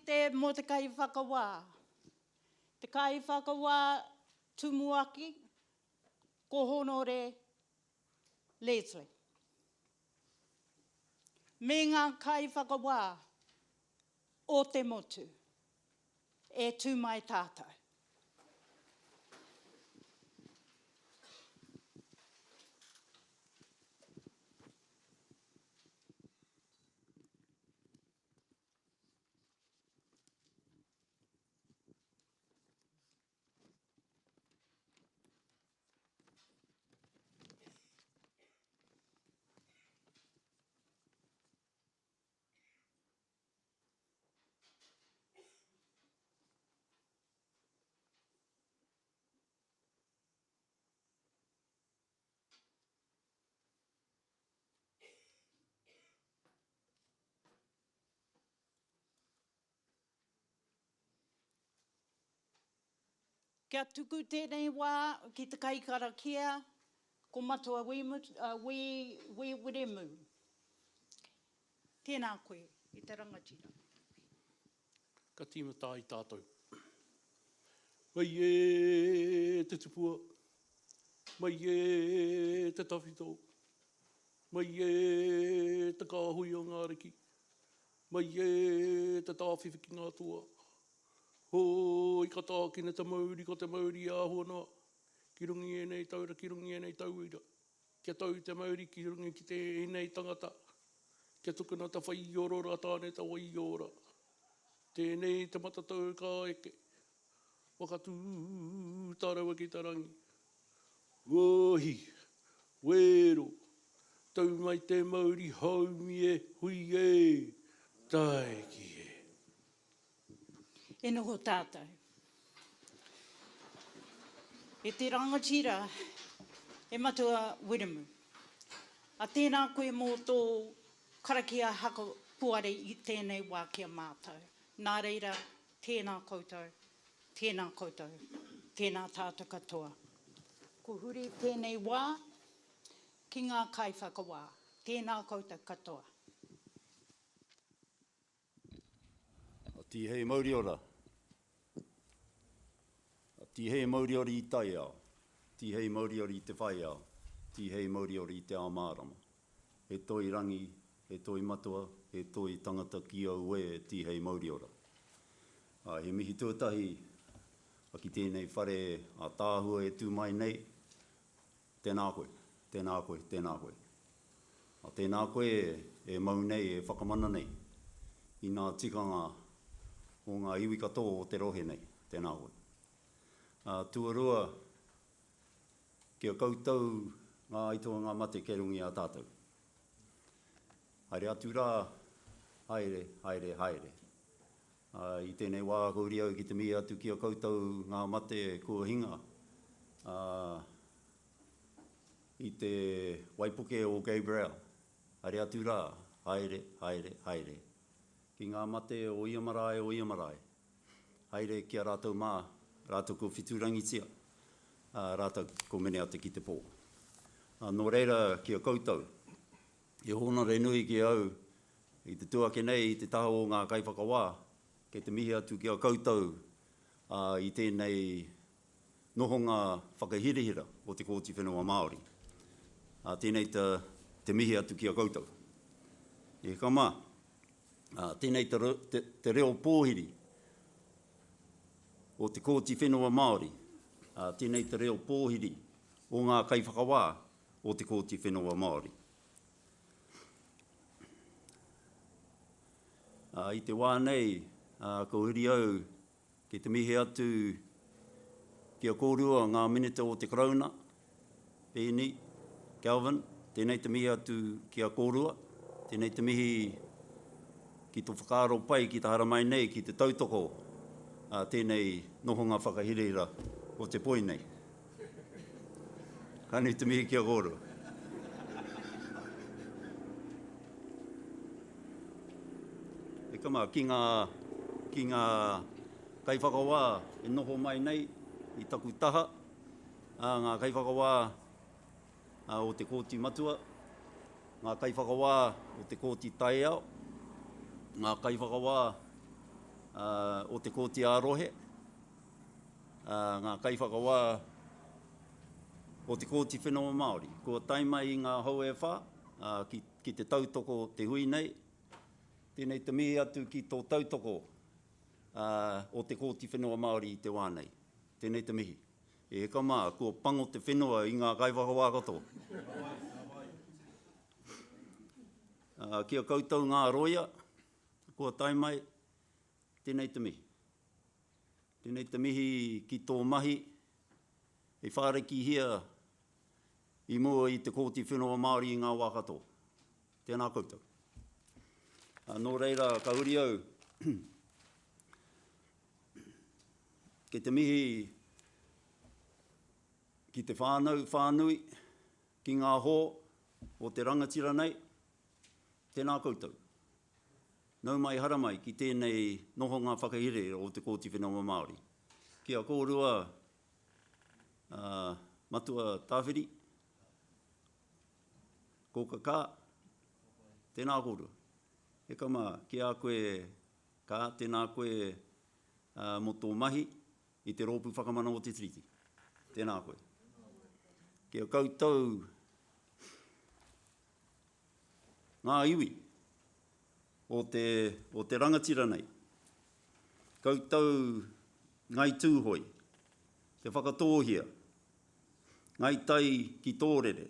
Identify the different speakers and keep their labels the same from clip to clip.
Speaker 1: te mo te kai whakawā. Te kai whakawā tumuaki, ko honore Leslie. Me ngā kai whakawā o te motu, e tū mai tātou. Kia tuku tēnei wā ki te kai karakia, ko matua wiremu. Tēnā koe, i te rangatira.
Speaker 2: Ka tīmata i tātou. Mai e te tupua, mai e te tawhito, mai e te kāhui o ngā riki, mai e te tāwhiwhi ki ngā tua. Hoi ka tākina te mauri, ko te mauri āhuana, ki rungi e nei taura, ki rungi e nei tauira. Kia tau te mauri, ki rungi ki te nei tangata. Kia tukuna te whai orora, tāne te wai ora. Tēnei te matatau ka eke. Wakatū tārawa ki tā rangi. Wohi, wero, tau mai te mauri, haumi e, hui e, taiki e.
Speaker 1: E noho tātou. E te rangatira, e matua wiremu. A tēnā koe mō tō karakia haka puare i tēnei wā kia mātou. Nā reira, tēnā koutou, tēnā koutou, tēnā tātou katoa. Ko huri tēnei wā, ki ngā kai whakawā. Tēnā koutou katoa.
Speaker 3: Tihei mauriora. Tihei mauriora i tai ao. Tihei mauriora i te whai ao. Tihei mauriora i te āmārama. E toi rangi, e toi matua, e toi tangata ki au e tihei mauriora. He mihi tuatahi, ki tēnei whare a tāhua e tū mai nei, tēnā koe, tēnā koe, tēnā koe. Tēnā koe e mau nei, e whakamana nei, i ngā tikanga o ngā iwi katoa o te rohe nei, tēnā koe. Tuarua, kia koutou ngā aitoa ngā mate ke rungi a tātou. Haere atu rā, haere, haere, haere. I tēnei wā kauri au ki te mihi atu kia koutou ngā mate kua hinga. I te waipuke o Gabriel. Haere atu rā, haere, haere, haere. Ki ngā mate o Iamarae o Iamarae. Haere kia rātou mā, rātou ko whiturangitia, rātou ko mene ate ki te pō. Nō reira kia koutou, i hona renui ki au, i te tuake nei, i te taho o ngā kaiwhakawā, kei te mihi atu kia koutou, i tēnei nohonga whakahirihira o te kōti whenua Māori. Tēnei te mihi atu kia koutou. I kama, tēnei te reo pōhiri o te kōti whenua Māori. Tēnei te reo pōhiri o ngā kaiwhakawā o te kōti whenua Māori. I te wā nei, ko huri au ki te mihi atu kia kōrua ngā minita o te krauna, Pēni, Calvin, tēnei te mihi atu kia kōrua, tēnei te mihi ki tō whakaaro pai ki te haramai nei, ki te tautoko, tēnei nohonga whakahirira o te poi nei. Kani te mihi kia kōrua. E kama, ki ngā kaiwhakawā e noho mai nei i taku taha, ngā kaiwhakawā o te kōti matua, ngā kaiwhakawā o te kōti taiao, ngā kaiwhakawā o te kōti ārohe, ngā kaiwhakawā o te kōti whenua Māori. Kua taimai i ngā hau e whā, ki te tautoko te hui nei, tēnei te mihi atu ki tō tautoko o te kōti whenua Māori i te wānei. Tēnei te mihi. E heka mā, kua pango te whenua i ngā kaiwhakawā koto. Kia koutou ngā roia, kua taimai, tēnei te mihi. Tēnei te mihi ki tō mahi, e whāreki hia i mua i te kōti whenua Māori i ngā wā katoa. Tēnā koutou. Nō reira, ka uri au, ke te mihi ki te whānui, ki ngā hō o te rangatira nei, tēnā koutou. Nau mai hara mai ki tēnei nohoanga whakahere o te kōti whenua Māori. Kia kōrua matua tāwhiri, kōkaka, tēnā kōrua. Eka mā, ki a koe kā, tēnā koe mo tō mahi i te rōpu whakamana o te triti. Tēnā koe. Kia koutou ngā iwi o te rangatira nei. Koutou ngai tūhoi, te whakatōhia, ngai tai ki tōrere,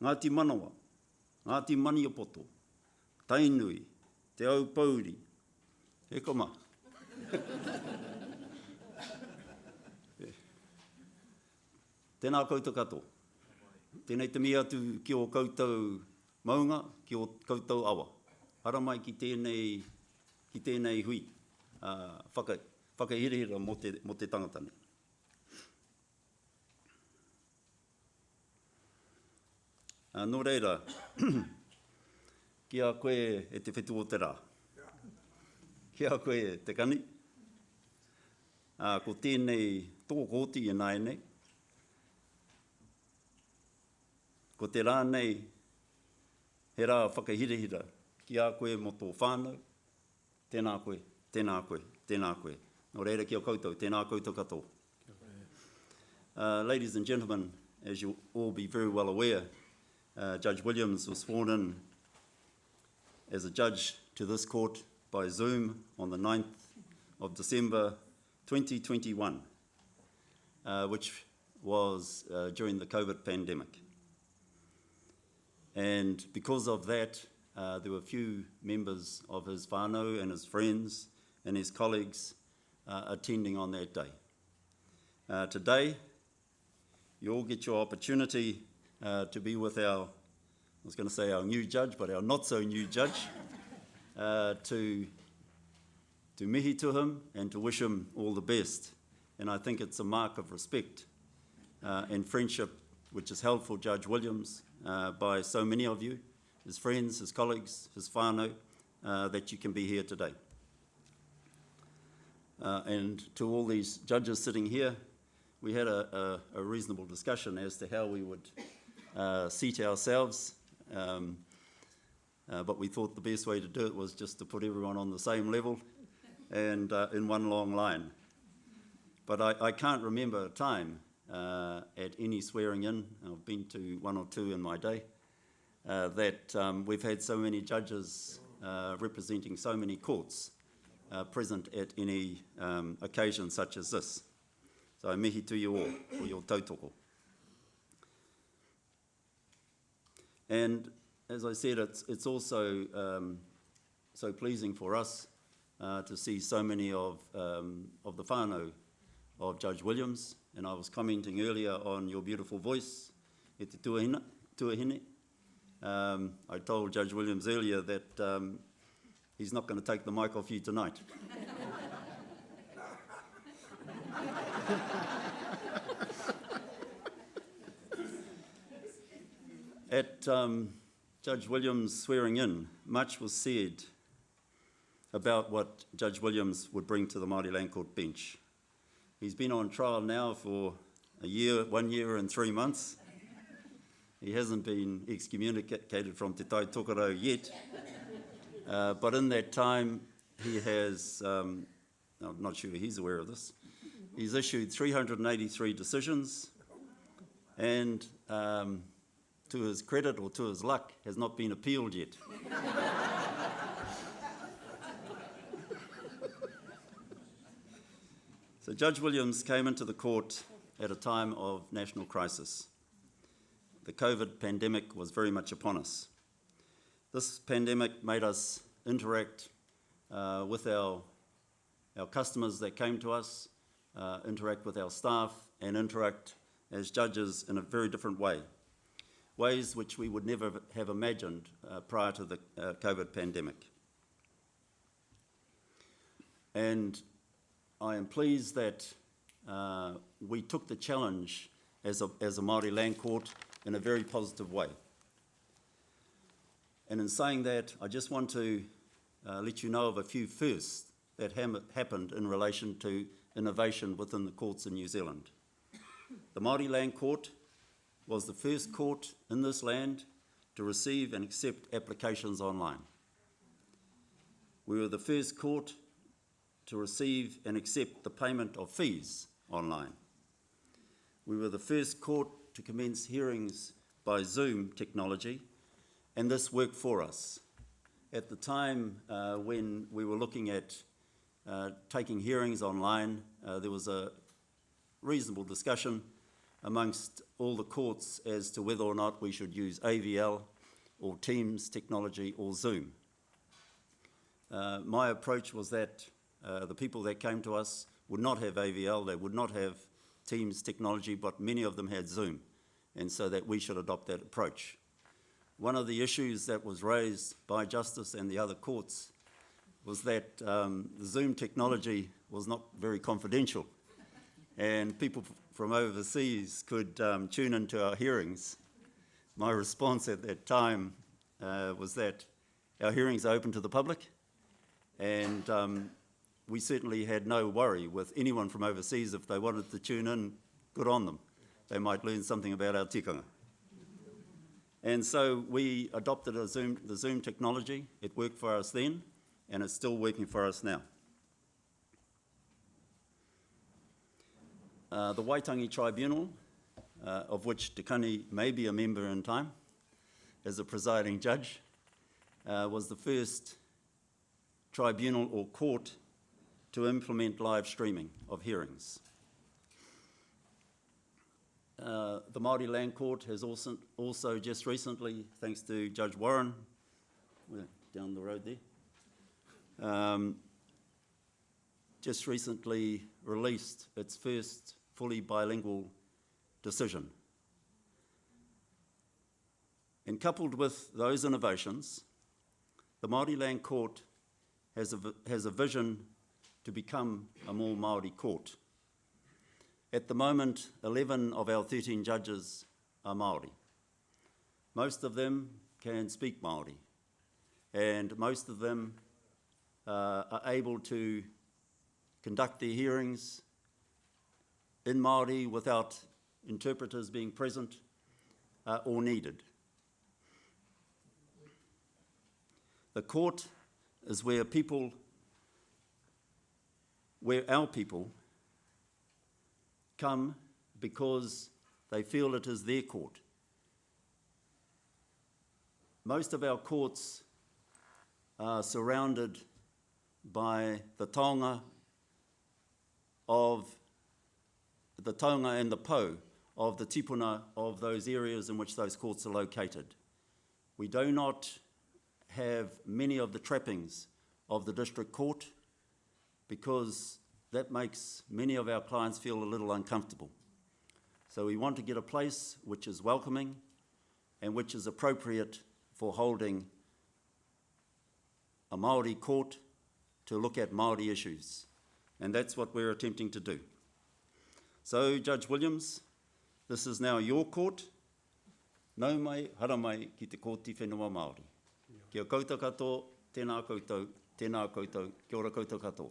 Speaker 3: Ngāti Manawa, Ngāti Maniapoto, Tainui, te au pauri. E koma. Tēnā koutou katoa. Tēnei te mea atu ki o koutou maunga, ki o koutou awa. Hara mai ki tēnei hui. Whakahirihira mo te tangata nei. Nō reira, kia koe e te whetu o te rā. Kia koe te Kani. Ko tēnei tō kōti e nai nei. Ko te rā nei, he rā whakahirihira ki a koe mo tō whānau. Tēnā koe, tēnā koe, tēnā koe. Nō reira kia koutou, tēnā koutou katoa. Ladies and gentlemen, as you all be very well aware, Judge Williams was sworn in as a judge to this court by Zoom on the 9th of December 2021, which was during the COVID pandemic. And because of that, there were few members of his whānau and his friends and his colleagues attending on that day. Today, you all get your opportunity to be with our, I was going to say our new judge, but our not so new judge, to mihi to him and to wish him all the best. And I think it's a mark of respect and friendship which is held for Judge Williams by so many of you, his friends, his colleagues, his whānau, that you can be here today. And to all these judges sitting here, we had a reasonable discussion as to how we would seat ourselves, but we thought the best way to do it was just to put everyone on the same level and in one long line. But I can't remember a time at any swearing in, I've been to one or two in my day, that we've had so many judges representing so many courts present at any occasion such as this. So mihi to you all for your tautoko. And as I said, it's also so pleasing for us to see so many of the whānau of Judge Williams. And I was commenting earlier on your beautiful voice, e te tuahine. I told Judge Williams earlier that he's not going to take the mic off you tonight. At Judge Williams' swearing in, much was said about what Judge Williams would bring to the Māori Land Court bench. He's been on trial now for 1 year and 3 months. He hasn't been excommunicated from Te Tai Tokerau yet, but in that time he has I'm not sure he's aware of this, he's issued 383 decisions and to his credit or to his luck, has not been appealed yet. So Judge Williams came into the court at a time of national crisis. The COVID pandemic was very much upon us. This pandemic made us interact with our customers that came to us, interact with our staff, and interact as judges in a very different way. Ways which we would never have imagined prior to the COVID pandemic. And I am pleased that we took the challenge as a Māori land court in a very positive way. And in saying that, I just want to let you know of a few firsts that happened in relation to innovation within the courts in New Zealand. The Māori Land Court was the first court in this land to receive and accept applications online. We were the first court to receive and accept the payment of fees online. We were the first court to commence hearings by Zoom technology, and this worked for us. At the time when we were looking at taking hearings online, there was a reasonable discussion amongst all the courts as to whether or not we should use AVL or Teams technology or Zoom. My approach was that the people that came to us would not have AVL, they would not have Teams technology, but many of them had Zoom, and so that we should adopt that approach. One of the issues that was raised by Justice and the other courts was that the Zoom technology was not very confidential, and people from overseas could tune into our hearings. My response at that time was that our hearings are open to the public, and we certainly had no worry with anyone from overseas. If they wanted to tune in, good on them. They might learn something about our tikanga. And so we adopted the Zoom technology. It worked for us then, and it's still working for us now. The Waitangi Tribunal, of which Te Kani may be a member in time, as a presiding judge, was the first tribunal or court to implement live streaming of hearings. The Māori Land Court has also just recently, thanks to Judge Warren, we're down the road there, just recently released its first fully bilingual decision. And coupled with those innovations, the Māori Land Court has a vision to become a more Māori court. At the moment, 11 of our 13 judges are Māori. Most of them can speak Māori, and most of them are able to conduct their hearings in Māori without interpreters being present or needed. The court is where our people come because they feel it is their court. Most of our courts are surrounded by the taonga and the po of the tipuna of those areas in which those courts are located. We do not have many of the trappings of the district court because that makes many of our clients feel a little uncomfortable. So we want to get a place which is welcoming and which is appropriate for holding a Māori court to look at Māori issues. And that's what we're attempting to do. So, Judge Williams, this is now your court. Nau mai, hara mai ki te kōti whenua Māori. Kia koutou katoa, tēnā koutou, kia ora koutou katoa.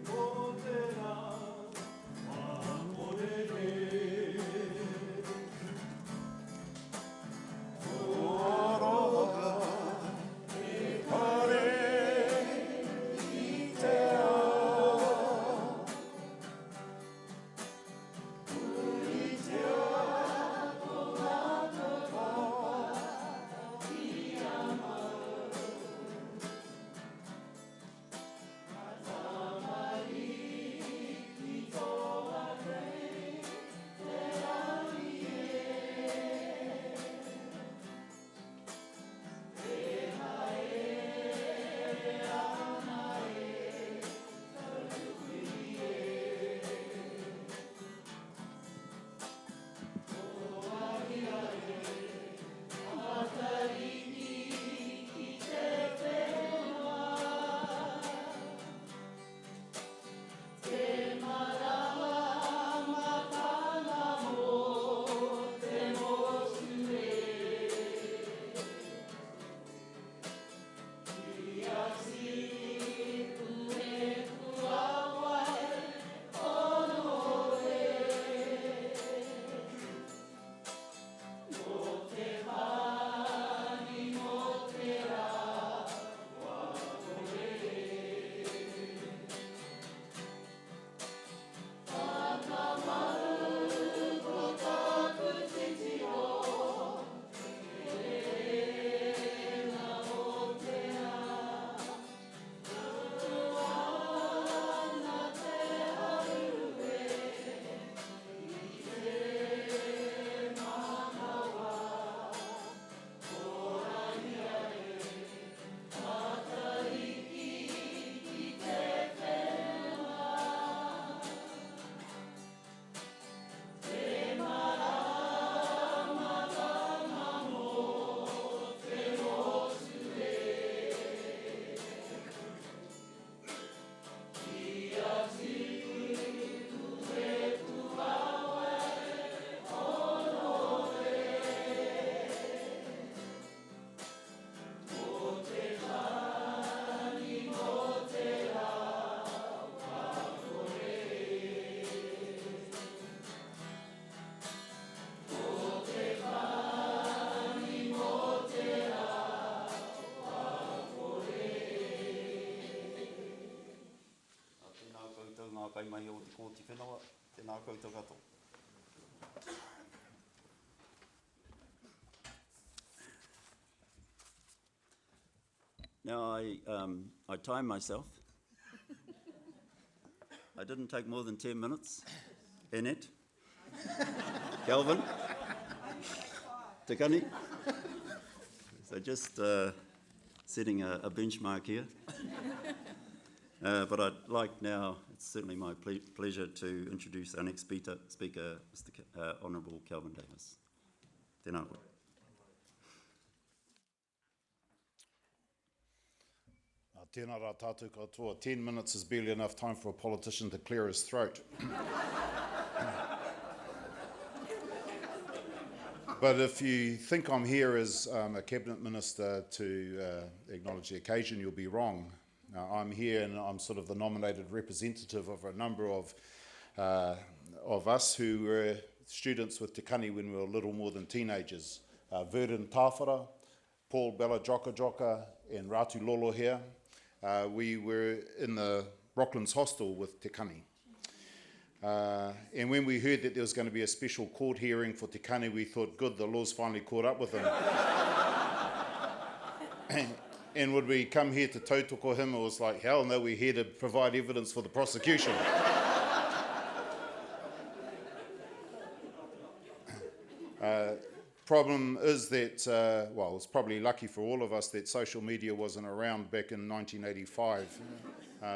Speaker 3: Ko te mai o te kōti whenua, tēnā koutou katoa. Now I timed myself. I didn't take more than 10 minutes. Annette, Calvin, te Kani. So just setting a benchmark here. But I'd like now, it's certainly my pleasure to introduce our next speaker Mr. Honourable Calvin Davis. Tēnā koe.
Speaker 4: Tēnā rā tātou katoa. 10 minutes is barely enough time for a politician to clear his throat. But if you think I'm here as a cabinet minister to acknowledge the occasion, you'll be wrong. I'm here and I'm sort of the nominated representative of a number of us who were students with Te Kani when we were little more than teenagers. Verdun Tāwhara, Paul Bella Joka Joka and Ratu Lolo here. We were in the Rocklands hostel with Te Kani. And when we heard that there was going to be a special court hearing for Te Kani, we thought, good, the law's finally caught up with him. And would we come here to tautoko him? It was like, hell no, we're here to provide evidence for the prosecution. Problem is that, well, it's probably lucky for all of us that social media wasn't around back in 1985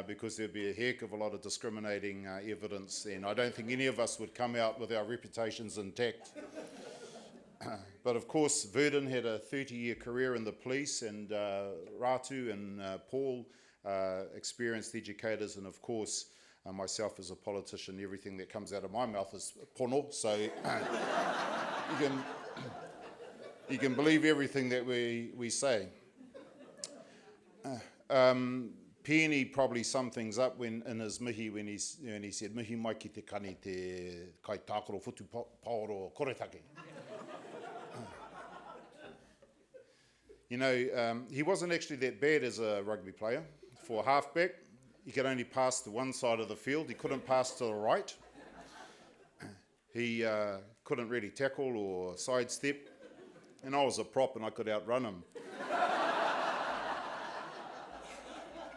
Speaker 4: because there'd be a heck of a lot of discriminating evidence, and I don't think any of us would come out with our reputations intact. But of course, Verdun had a 30-year career in the police, and Ratu and Paul, experienced educators, and of course, myself as a politician, everything that comes out of my mouth is pono, so you can believe everything that we say. Penny probably summed things up in his mihi when he said, mihi mai ki te kani te kai tākoro futu paoro koretake. You know, he wasn't actually that bad as a rugby player. For halfback, he could only pass to one side of the field. He couldn't pass to the right. He couldn't really tackle or sidestep. And I was a prop and I could outrun him.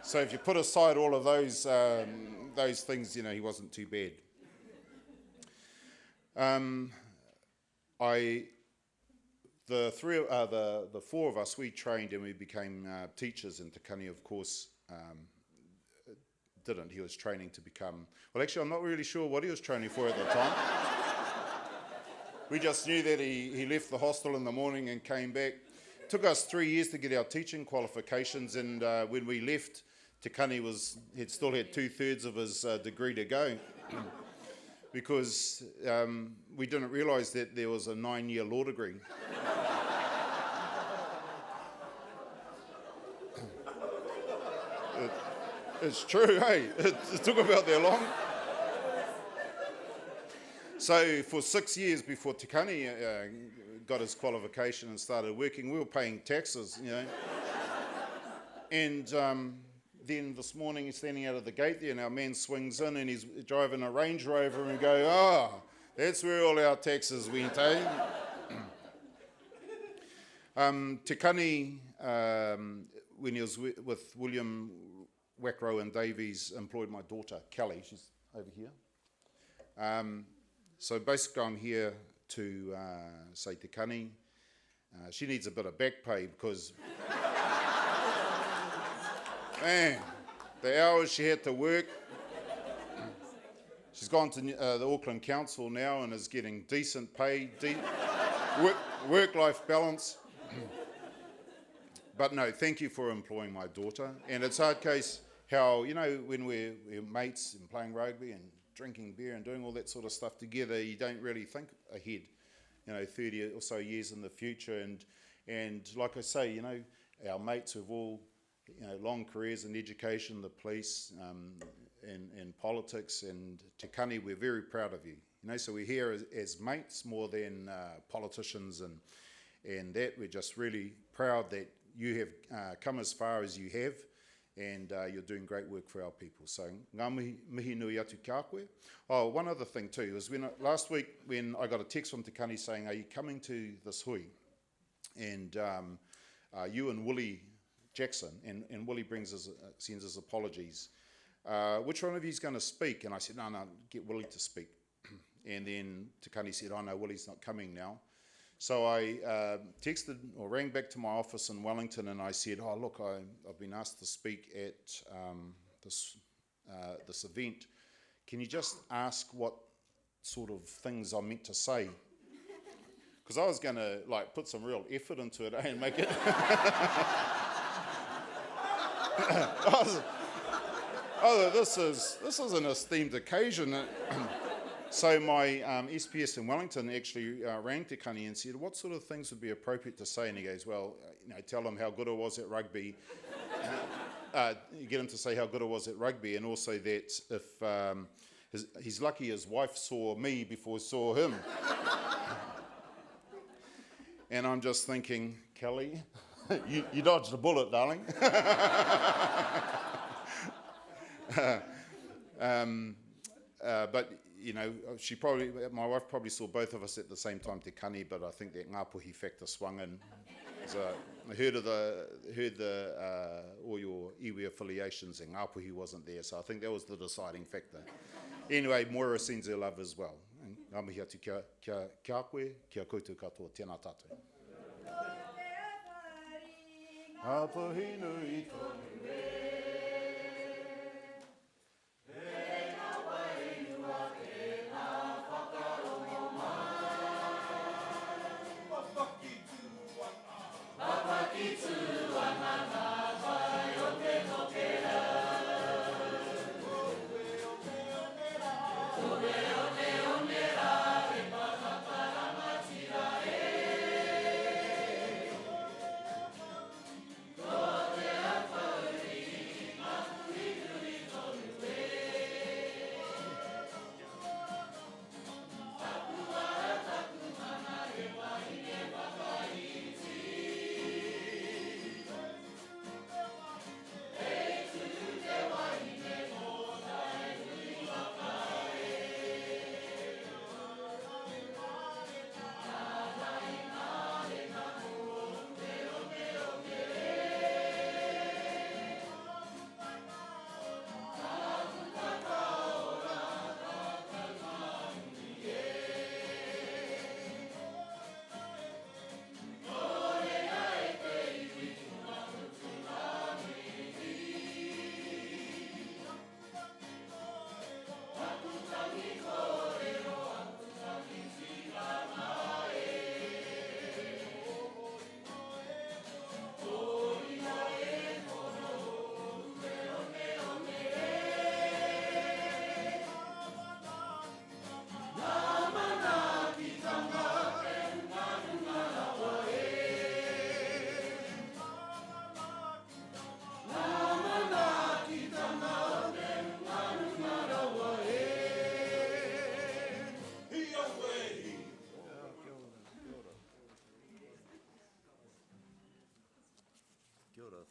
Speaker 4: So if you put aside all of those things, you know, he wasn't too bad. The four of us, we trained and we became teachers, and Te Kani, of course, didn't. He was training to become... Well, actually, I'm not really sure what he was training for at the time. We just knew that he left the hostel in the morning and came back. It took us 3 years to get our teaching qualifications, and when we left, Te Kani had still had 2/3 of his degree to go. Because we didn't realise that there was a 9-year law degree. It's true, hey? It took about that long. So for 6 years before Te Kani got his qualification and started working, we were paying taxes, you know. And then this morning he's standing out of the gate there and our man swings in and he's driving a Range Rover and we go, oh, that's where all our taxes went, eh? Te Kani, when he was with William Wackrow and Davies, employed my daughter, Kelly. She's over here. So basically I'm here to say Te Kani. She needs a bit of back pay because... Man, the hours she had to work. She's gone to the Auckland Council now and is getting decent pay, work-life balance. But no, thank you for employing my daughter. And it's hard case how, you know, when we're mates and playing rugby and drinking beer and doing all that sort of stuff together, you don't really think ahead, you know, 30 or so years in the future. And like I say, you know, our mates have all... you know, long careers in education, the police, and politics, and Te Kani, we're very proud of you. You know, so we're here as mates more than politicians, and that we're just really proud that you have come as far as you have, and you're doing great work for our people. So, ngā mihi nui atu kia koe. Oh, one other thing too, is last week when I got a text from Te Kani saying, are you coming to this hui? And you and Willie Jackson, and Willie sends his apologies. Which one of you is going to speak? And I said, no, get Willie to speak. And then Te Kani said, oh no, Willie's not coming now. So I texted or rang back to my office in Wellington and I said, oh look, I've been asked to speak at this event. Can you just ask what sort of things I'm meant to say? Because I was going to put some real effort into it and make it. This is an esteemed occasion. So my SPS in Wellington actually rang Te Kani and said, what sort of things would be appropriate to say? And he goes, well, tell him how good I was at rugby. Get him to say how good I was at rugby, and also that if he's lucky his wife saw me before he saw him. And I'm just thinking, Kelly, you dodged a bullet, darling. But my wife probably saw both of us at the same time, Te Kani, but I think that ngāpuhi factor swung in. So I heard all your iwi affiliations, and ngāpuhi wasn't there, so I think that was the deciding factor. Anyway, Moira sends her love as well. Ngā mihi atu kia koe, kia koutou katoa, tēnā tātou. Ngāpuhi nui tonu e.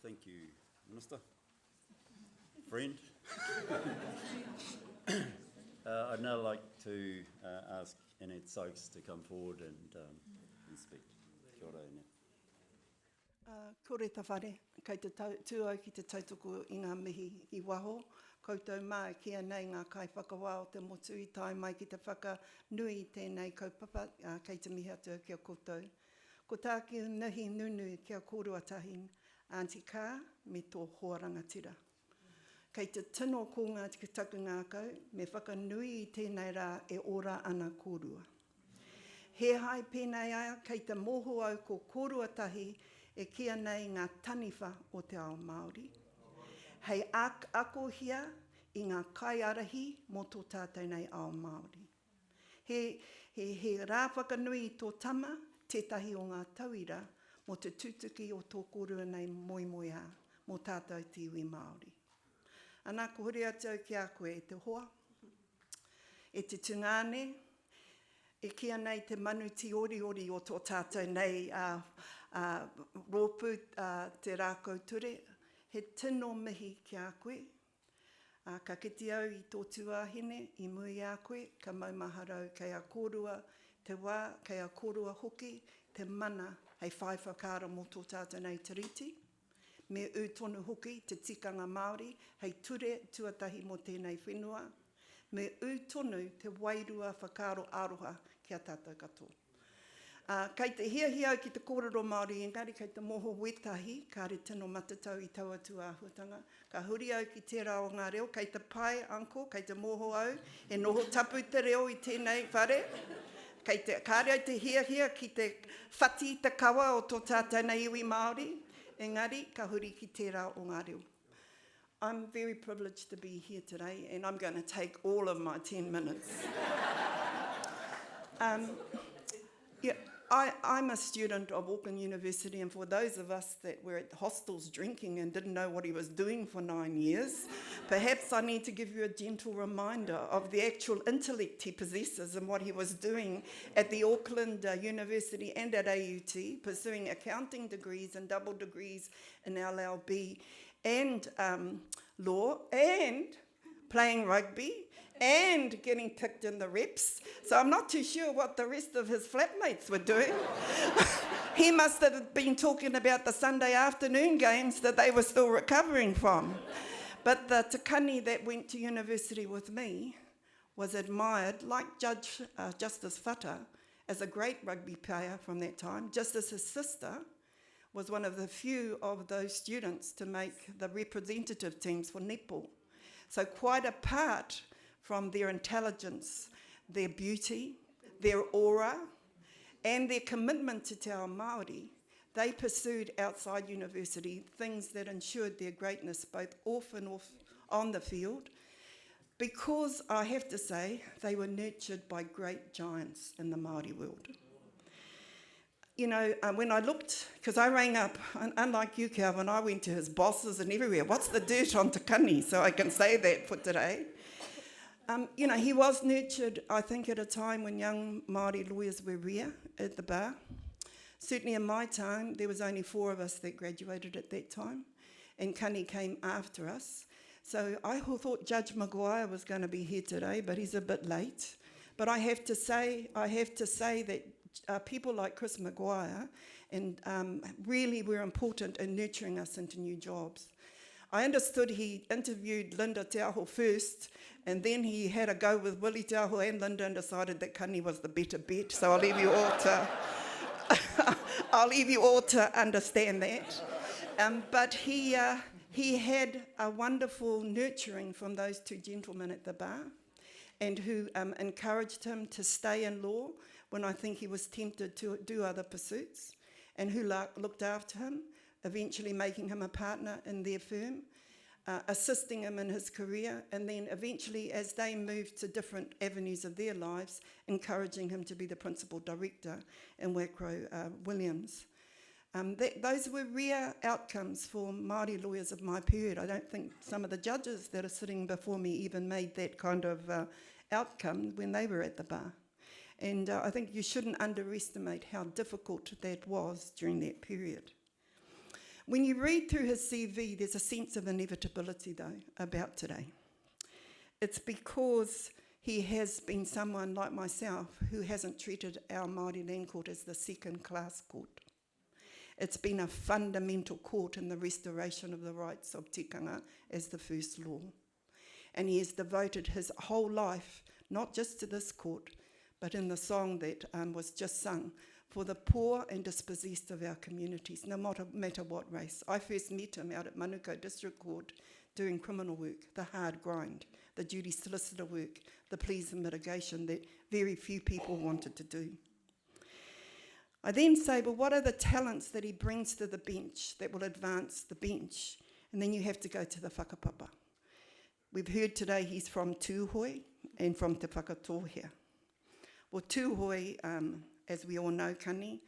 Speaker 3: Thank you, Minister. Friend. I'd now like to ask Annette Sokes to come forward and speak. Kia ora, Annette.
Speaker 5: Kore ta whare, kei te tūau ki te tautoko i ngā mihi I waho, koutou mai kia nei ngā kai whakawā o te motu I tai mai ki te whakanui I tēnei kaupapa kei te mihi atua kia koutou. Ko tā ki nahi nunu kia kōrua tahi, Auntie Ka me tō hoaranga tira. Kei te tino ko ngā tika taku ngākau, me whakanui I tēnei rā e ora ana kōrua. He hai pēnei aia, kei te moho au ko kōrua tahi, e kia nei ngā taniwha o te ao Māori. Hei ako hia I ngā kaiarahi mō tō tātou nei ao Māori. He rā whakanui I tō tama, tētahi o ngā tauira, mō te tūtuki o tō kōrua nei moimoia mō tātou te iwi Māori. Anā ko huri atau ki a koe e te hoa, e te tungane, e kia nei te manuti ori o tō tātou nei rōpū te rākau ture, He tino mihi ki a koe. Ka kite au i tō tuahine, i mui a koe, ka maumaharau kei a kōrua te wā, kei a kōrua hoki, te mana hei whai whakaara mō tō tātou nei te riti. Me u tonu hoki, te tikanga Māori, hei ture tuatahi mō tēnei whenua. Me u tonu te wairua whakaaro aroha ki a tātou katoa. Kei te hiahia ki te kōrero Māori, engari kei te moho wetahi, ka re tino matatau i taua tuāhuatanga. Ka huri au ki tērā o ngā reo, kei te pai, anko, kei te moho au, e noho tapu te reo i tēnei whare. Ka reo te hiahia ki te whati te kawa o tō tātou nei iwi Māori, engari ka huri ki tērā o ngā reo. I'm very privileged to be here today, and I'm going to take all of my 10 minutes. I'm a student of Auckland University, and for those of us that were at the hostels drinking and didn't know what he was doing for 9 years, perhaps I need to give you a gentle reminder of the actual intellect he possesses and what he was doing at the Auckland University and at AUT, pursuing accounting degrees and double degrees in LLB and law, and playing rugby, and getting picked in the reps. So I'm not too sure what the rest of his flatmates were doing. He must have been talking about the Sunday afternoon games that they were still recovering from. But the Te Kani that went to university with me was admired, like Justice Whata, as a great rugby player from that time, just as his sister was one of the few of those students to make the representative teams for netball. So quite apart from their intelligence, their beauty, their aura, and their commitment to Te Ao Māori, they pursued outside university things that ensured their greatness both off and on the field, because I have to say they were nurtured by great giants in the Māori world. You know, when I looked, because I rang up, unlike you, Calvin, I went to his bosses and everywhere. What's the dirt on Te Kani? So I can say that for today. You know, he was nurtured, I think, at a time when young Māori lawyers were rare at the bar. Certainly in my time, there was only 4 of us that graduated at that time, and Kani came after us. So I thought Judge Maguire was going to be here today, but he's a bit late. But I have to say that people like Chris Maguire and really were important in nurturing us into new jobs. I understood he interviewed Linda Te Aho first, and then he had a go with Willie Te Aho and Linda and decided that Kani was the better bet. So I'll leave you all to understand that. But he had a wonderful nurturing from those 2 gentlemen at the bar, and who encouraged him to stay in law when I think he was tempted to do other pursuits, and who looked after him, eventually making him a partner in their firm, assisting him in his career, and then eventually, as they moved to different avenues of their lives, encouraging him to be the principal director in Wakro Williams. Those were rare outcomes for Māori lawyers of my period. I don't think some of the judges that are sitting before me even made that kind of outcome when they were at the bar. And I think you shouldn't underestimate how difficult that was during that period. When you read through his CV, there's a sense of inevitability, though, about today. It's because he has been someone like myself who hasn't treated our Māori Land Court as the second-class court. It's been a fundamental court in the restoration of the rights of tikanga as the first law. And he has devoted his whole life, not just to this court, but in the song that was just sung, for the poor and dispossessed of our communities, no matter what race. I first met him out at Manukau District Court doing criminal work, the hard grind, the duty solicitor work, the pleas and mitigation that very few people wanted to do. I then say, well, what are the talents that he brings to the bench that will advance the bench? And then you have to go to the whakapapa. We've heard today he's from Tūhoi and from Te Whakatohea. Well, Tūhoi, as we all know, Kani,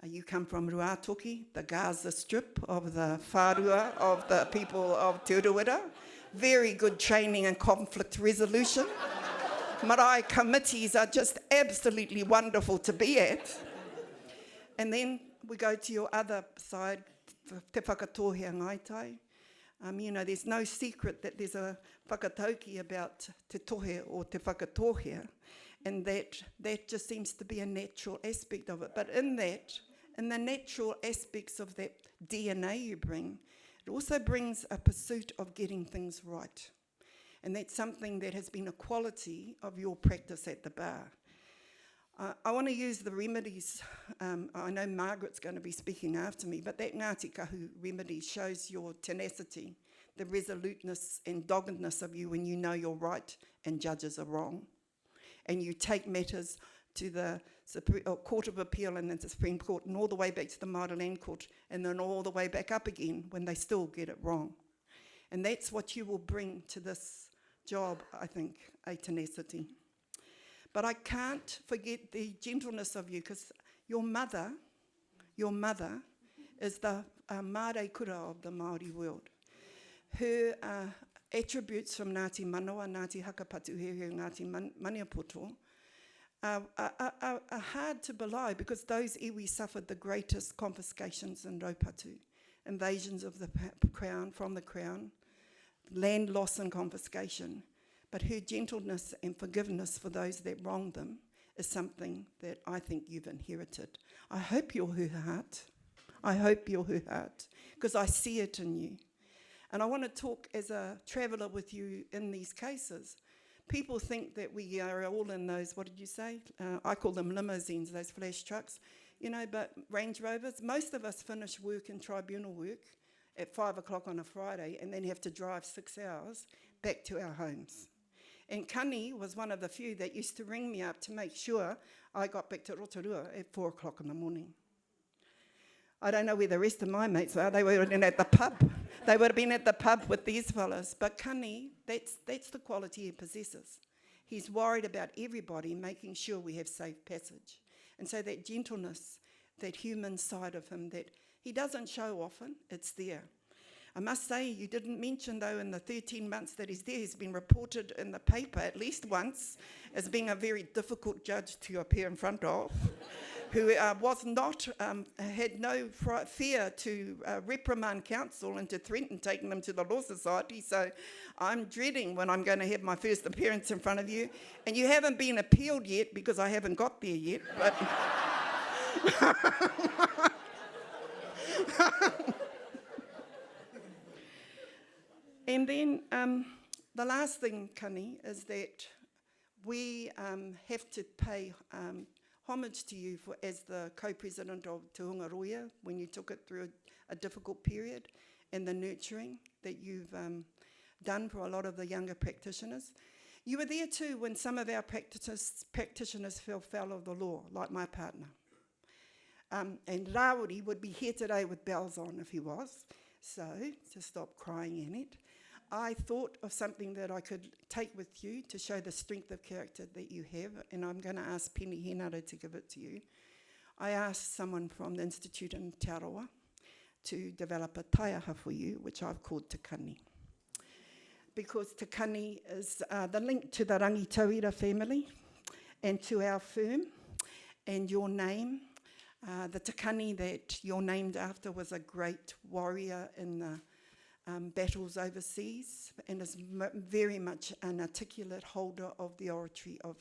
Speaker 5: you come from Ruatoki, the Gaza Strip of the whārua of the people of Te Uruwera. Very good training and conflict resolution. Marae committees are just absolutely wonderful to be at. And then we go to your other side, Te Whakatohea Ngaitai. There's no secret that there's a whakatauki about te tohe or te whakatohea, and that just seems to be a natural aspect of it. But in the natural aspects of that DNA you bring, it also brings a pursuit of getting things right. And that's something that has been a quality of your practice at the bar. I want to use the remedies. I know Margaret's going to be speaking after me, but that Ngāti Kahu remedy shows your tenacity, the resoluteness and doggedness of you when you know you're right and judges are wrong. And you take matters to the Court of Appeal and then the Supreme Court and all the way back to the Māori Land Court and then all the way back up again when they still get it wrong. And that's what you will bring to this job, I think, a tenacity. But I can't forget the gentleness of you, because your mother is the Māori kura of the Māori world. Her attributes from Ngāti Manawa, Ngāti Hakapatuhere, Ngāti Maniapoto are hard to belie, because those iwi suffered the greatest confiscations in Raupatu, invasions of the crown, from the crown, land loss and confiscation. But her gentleness and forgiveness for those that wronged them is something that I think you've inherited. I hope you're her heart. I hope you're her heart, because I see it in you. And I want to talk as a traveller with you in these cases. People think that we are all in those, what did you say? I call them limousines, those flash trucks, but Range Rovers. Most of us finish work and tribunal work at 5 o'clock on a Friday and then have to drive 6 hours back to our homes. And Kani was one of the few that used to ring me up to make sure I got back to Rotorua at 4 o'clock in the morning. I don't know where the rest of my mates are. They would have been at the pub. They would have been at the pub with these fellas. But Kani, that's the quality he possesses. He's worried about everybody, making sure we have safe passage. And so that gentleness, that human side of him that he doesn't show often, it's there. I must say, you didn't mention, though, in the 13 months that he's there, he's been reported in the paper at least once as being a very difficult judge to appear in front of, who was not, had no fear to reprimand counsel and to threaten taking them to the Law Society. So I'm dreading when I'm going to have my first appearance in front of you. And you haven't been appealed yet, because I haven't got there yet. But and then the last thing, Kani, is that we have to pay homage to you as the co-president of Te Hungaroia when you took it through a difficult period, and the nurturing that you've done for a lot of the younger practitioners. You were there too when some of our practitioners fell foul of the law, like my partner. And Rawiri would be here today with bells on if he was. So, to stop crying in it, I thought of something that I could take with you to show the strength of character that you have, and I'm going to ask Penny Henare to give it to you. I asked someone from the Institute in Te Aroa to develop a taiaha for you, which I've called Te Kani. Because Te Kani is the link to the Rangitauira family and to our firm, and your name. The Te Kani that you're named after was a great warrior in the battles overseas, and is very much an articulate holder of the oratory of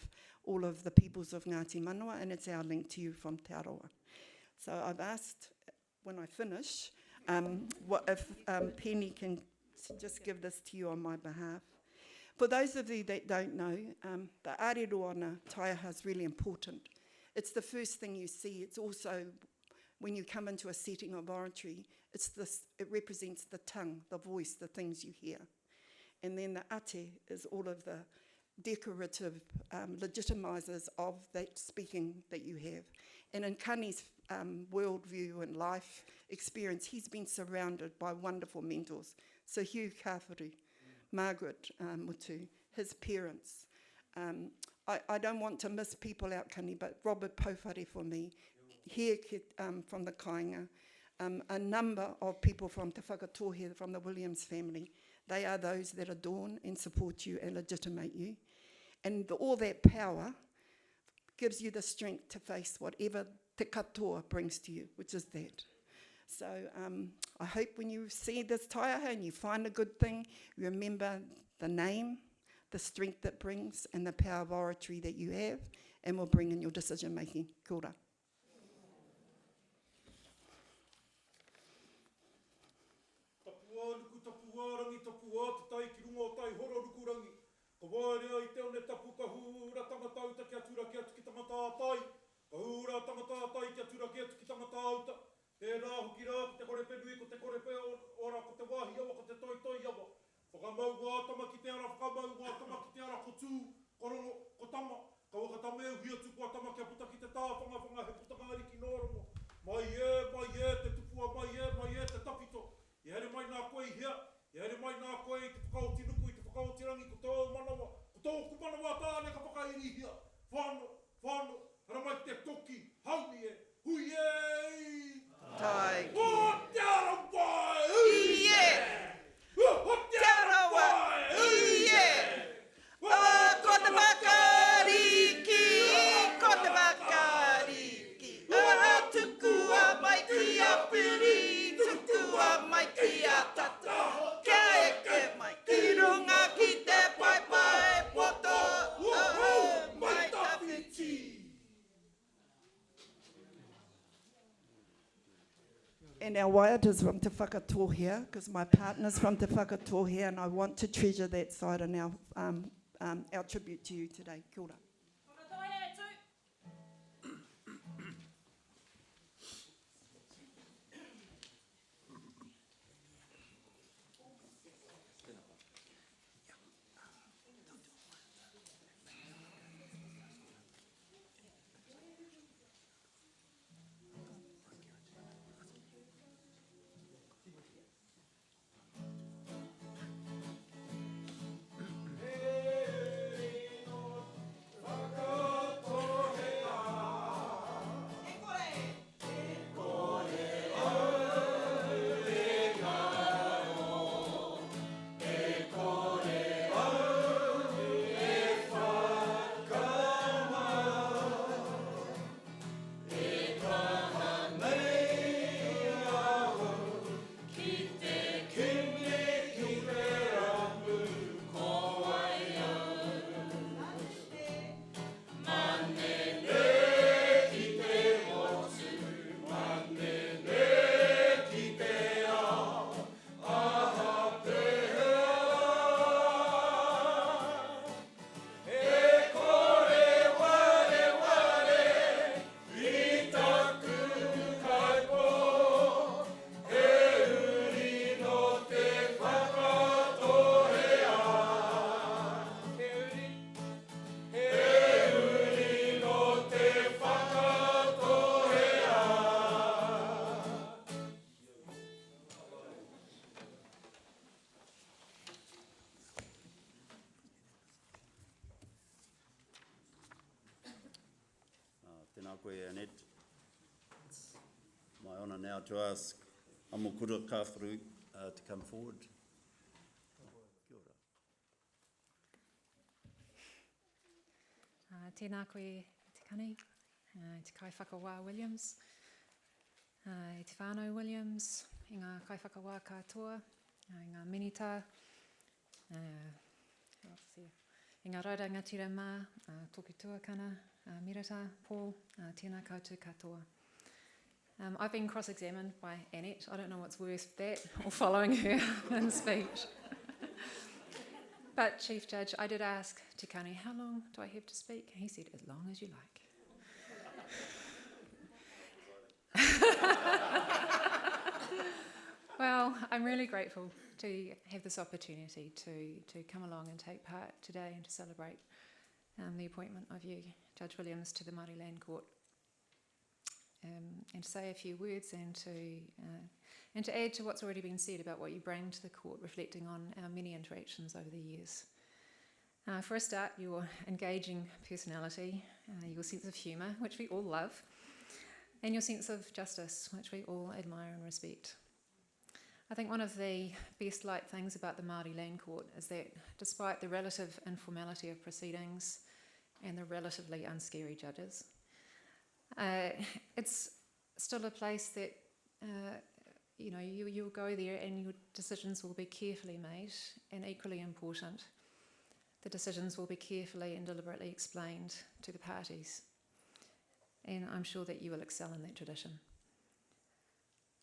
Speaker 5: all of the peoples of Ngāti Manawa, and it's our link to you from Te Aroa. So I've asked, when I finish, what if Penny can just give this to you on my behalf. For those of you that don't know, the arero on a taiaha is really important. It's the first thing you see. It's also, when you come into a setting of oratory, it represents the tongue, the voice, the things you hear. And then the ate is all of the decorative legitimizers of that speaking that you have. And in Kani's worldview and life experience, he's been surrounded by wonderful mentors. So Hugh Kāwhiri, Margaret Mutu, his parents. I don't want to miss people out, Kani, but Robert Pauwhare for me, here from the Kāinga, a number of people from Te Whakatohea, from the Williams family. They are those that adorn and support you and legitimate you. And all that power gives you the strength to face whatever te katoa brings to you, which is that. So I hope when you see this taiaha and you find a good thing, remember the name, the strength it brings, and the power of oratory that you have, and will bring in your decision making. Kia ora.
Speaker 2: Tapua luku tapua rangi tapua te tai ki runga o tai horo luku rangi. Ka waerea I te one tapu ka hura tangata auta ki atura ki atu ki tangata atai. Ka hura tangata atai ki atura ki atu ki tangata auta. Tērā hoki rā ko te korepe nui ko te korepe ora ko te wahi awa ko te toi toi awa. Whakamau wā tama ki te ara whakamau wā tama ki te ara ko tū korongo ko tama. Ka waka tameu hi atu kua tama kia puta ki te tāwhanga whanga he puta ngāri ki nōrongo. Mai e te tupua mai e te tapito. I here mai nā koe I hea, I here mai nā koe I te whakaoti nuku, I te whakaoti rangi, ko tō manawa, ko tō kumanawa tāne ka whakairi hea. Whāno, hara mai te toki, hauni e, hui e!
Speaker 5: Tai.
Speaker 2: O te ara wai, hui e! O te ara wai, hui e!
Speaker 5: Ko te whakariki, ko te whakariki. Tukua mai ki a piri, tukua mai ki a tata. Kia eke mai ki runga ki te pai poto, mai tawhiti. And our waiata is from Te Whakatohea, because my partner's from Te Whakatohea, and I want to treasure that side in our tribute to you today. Kia ora.
Speaker 3: Tēnā koe, Annette. It's my honour now to ask Amokura Kāwharu to come forward. Kia ora.
Speaker 6: Tēnā koe te Kani, te kai whakawā Williams, te whānau Williams, I ngā kai whakawā katoa, I ngā minita, I ngā rauranga tira mā, toki tuakana, mirata, Paul, tēnā koutou katoa. I've been cross-examined by Annette. I don't know what's worse, that or following her in speech. But Chief Judge, I did ask Te Kani, how long do I have to speak? He said, as long as you like. Well, I'm really grateful to have this opportunity to come along and take part today and to celebrate the appointment of you, Judge Williams, to the Māori Land Court, and to say a few words and to add to what's already been said about what you bring to the court, reflecting on our many interactions over the years. For a start, your engaging personality, your sense of humour, which we all love, and your sense of justice, which we all admire and respect. I think one of the best light things about the Māori Land Court is that despite the relative informality of proceedings and the relatively unscary judges, it's still a place that you'll go there and your decisions will be carefully made, and equally important, the decisions will be carefully and deliberately explained to the parties. And I'm sure that you will excel in that tradition.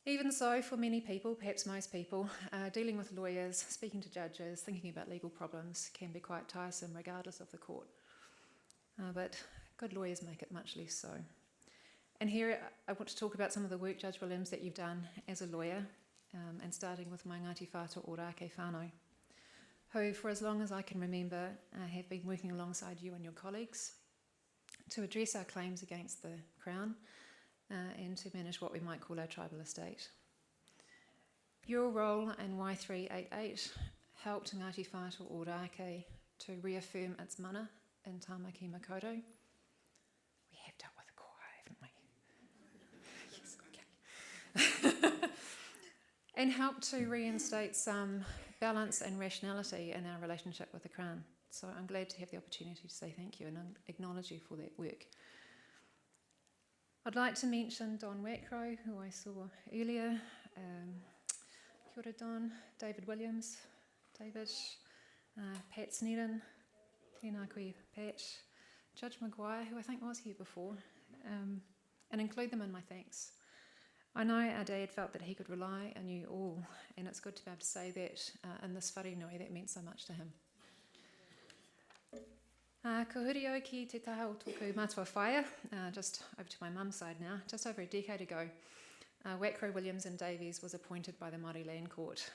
Speaker 6: Even so, for many people, perhaps most people, dealing with lawyers, speaking to judges, thinking about legal problems can be quite tiresome regardless of the court. But good lawyers make it much less so. And here I want to talk about some of the work, Judge Williams, that you've done as a lawyer, and starting with my Ngāti Whātua Ōrākei whānau, who for as long as I can remember have been working alongside you and your colleagues to address our claims against the Crown and to manage what we might call our tribal estate. Your role in Y388 helped Ngāti Whātua Ōrākei to reaffirm its mana in Tāmaki Makaurau. We have dealt with the koa, haven't we? Yes, okay. And helped to reinstate some balance and rationality in our relationship with the Crown. So I'm glad to have the opportunity to say thank you and acknowledge you for that work. I'd like to mention Don Wackrow, who I saw earlier. Kia ora, Don. David Williams. David. Pat Sneddon. Tēnā koe, Pat. Judge Maguire, who I think was here before. And include them in my thanks. I know our dad felt that he could rely on you all, and it's good to be able to say that in this wharenui that meant so much to him. Ka hurio ki te taha o tōku mātua whaia, just over to my mum's side now. Just over a decade ago, Wackrow, Williams and Davies was appointed by the Māori Land Court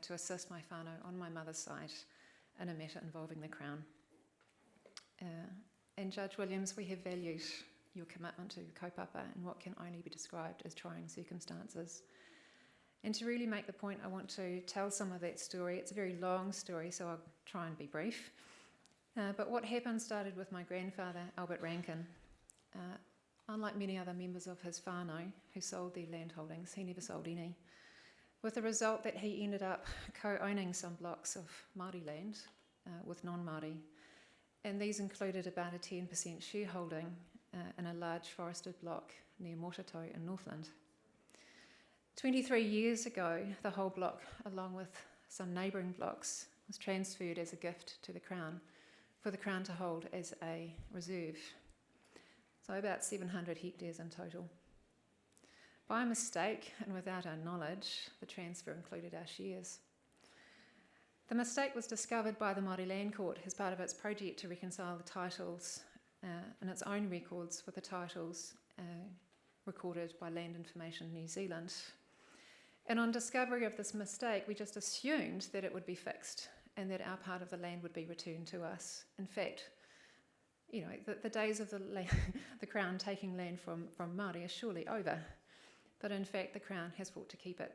Speaker 6: to assist my whānau on my mother's side in a matter involving the Crown. And Judge Williams, we have valued your commitment to kaupapa in what can only be described as trying circumstances. And to really make the point, I want to tell some of that story. It's a very long story, so I'll try and be brief. But what happened started with my grandfather, Albert Rankin. Unlike many other members of his whānau who sold their land holdings, he never sold any, with the result that he ended up co-owning some blocks of Māori land with non-Māori, and these included about a 10% shareholding in a large forested block near Motuhake in Northland. 23 years ago, the whole block, along with some neighbouring blocks, was transferred as a gift to the Crown, for the Crown to hold as a reserve. So about 700 hectares in total. By mistake, and without our knowledge, the transfer included our shares. The mistake was discovered by the Māori Land Court as part of its project to reconcile the titles and its own records with the titles recorded by Land Information New Zealand. And on discovery of this mistake, we just assumed that it would be fixed and that our part of the land would be returned to us. In fact, the days of the Crown taking land from Māori are surely over, but in fact the Crown has fought to keep it.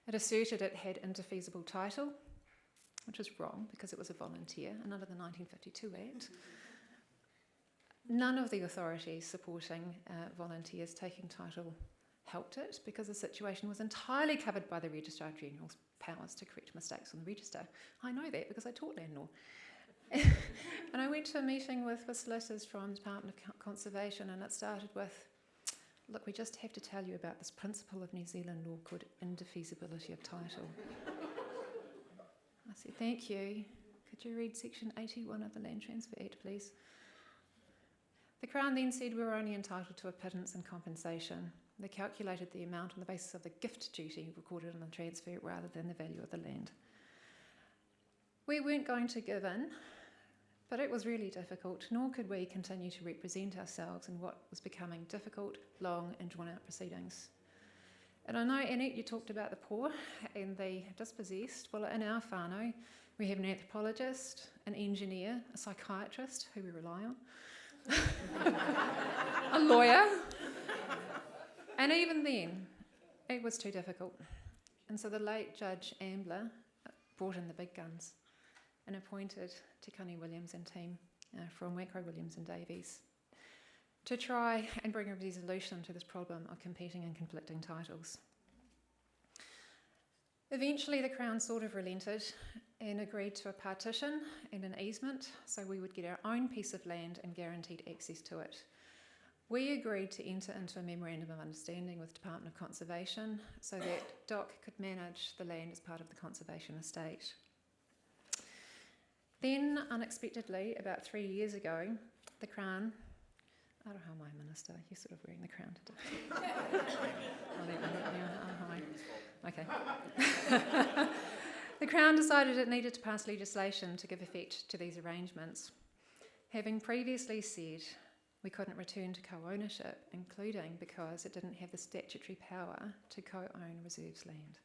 Speaker 6: It asserted it had interfeasible title, which is wrong because it was a volunteer and under the 1952 Act. None of the authorities supporting volunteers taking title helped it because the situation was entirely covered by the Registrar General's powers to correct mistakes on the register. I know that because I taught land law. And I went to a meeting with solicitors from the Department of Conservation, and it started with, look, we just have to tell you about this principle of New Zealand law called indefeasibility of title. I said, thank you. Could you read section 81 of the Land Transfer Act, please? The Crown then said we were only entitled to a pittance and compensation. They calculated the amount on the basis of the gift duty recorded on the transfer rather than the value of the land. We weren't going to give in, but it was really difficult, nor could we continue to represent ourselves in what was becoming difficult, long and drawn-out proceedings. And I know, Annette, you talked about the poor and the dispossessed. Well, in our whānau, we have an anthropologist, an engineer, a psychiatrist, who we rely on, a lawyer, and even then, it was too difficult. And so the late Judge Ambler brought in the big guns and appointed Te Kani Williams and team from Wackrow, Williams and Davies to try and bring a resolution to this problem of competing and conflicting titles. Eventually the Crown sort of relented and agreed to a partition and an easement so we would get our own piece of land and guaranteed access to it. We agreed to enter into a memorandum of understanding with Department of Conservation so that DOC could manage the land as part of the conservation estate. Then, unexpectedly, about 3 years ago, the Crown, Aroha Minister, you're sort of wearing the crown today. Okay. The Crown decided it needed to pass legislation to give effect to these arrangements, having previously said we couldn't return to co-ownership, including because it didn't have the statutory power to co-own reserves land.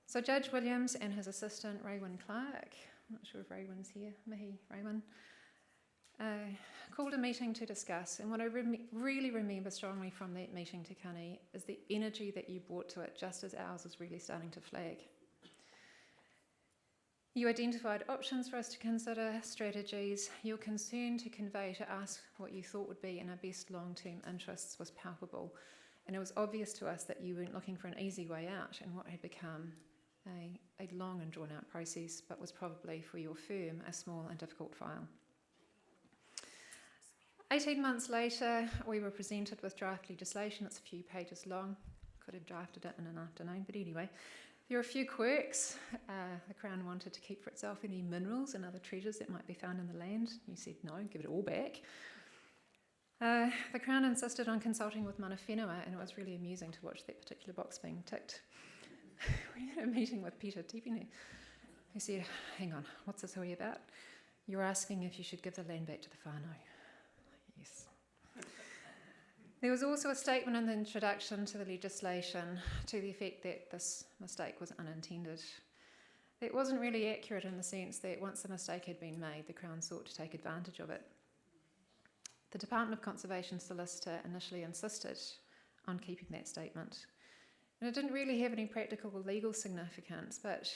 Speaker 6: So Judge Williams and his assistant, Raywin Clark, I'm not sure if Raywin's here, Mihi Raywin, called a meeting to discuss, and what I really remember strongly from that meeting to Kani is the energy that you brought to it just as ours was really starting to flag. You identified options for us to consider, strategies. Your concern to convey to us what you thought would be in our best long-term interests was palpable, and it was obvious to us that you weren't looking for an easy way out in what had become a long and drawn-out process, but was probably for your firm a small and difficult file. 18 months later, we were presented with draft legislation. It's a few pages long. Could have drafted it in an afternoon, but anyway. There are a few quirks. The Crown wanted to keep for itself any minerals and other treasures that might be found in the land. You said no, give it all back. The Crown insisted on consulting with mana whenua, and it was really amusing to watch that particular box being ticked. We had a meeting with Peter Tipine, who said, hang on, what's this all about? You're asking if you should give the land back to the whānau. Yes. There was also a statement in the introduction to the legislation to the effect that this mistake was unintended. It wasn't really accurate in the sense that once the mistake had been made, the Crown sought to take advantage of it. The Department of Conservation solicitor initially insisted on keeping that statement. And it didn't really have any practical or legal significance, but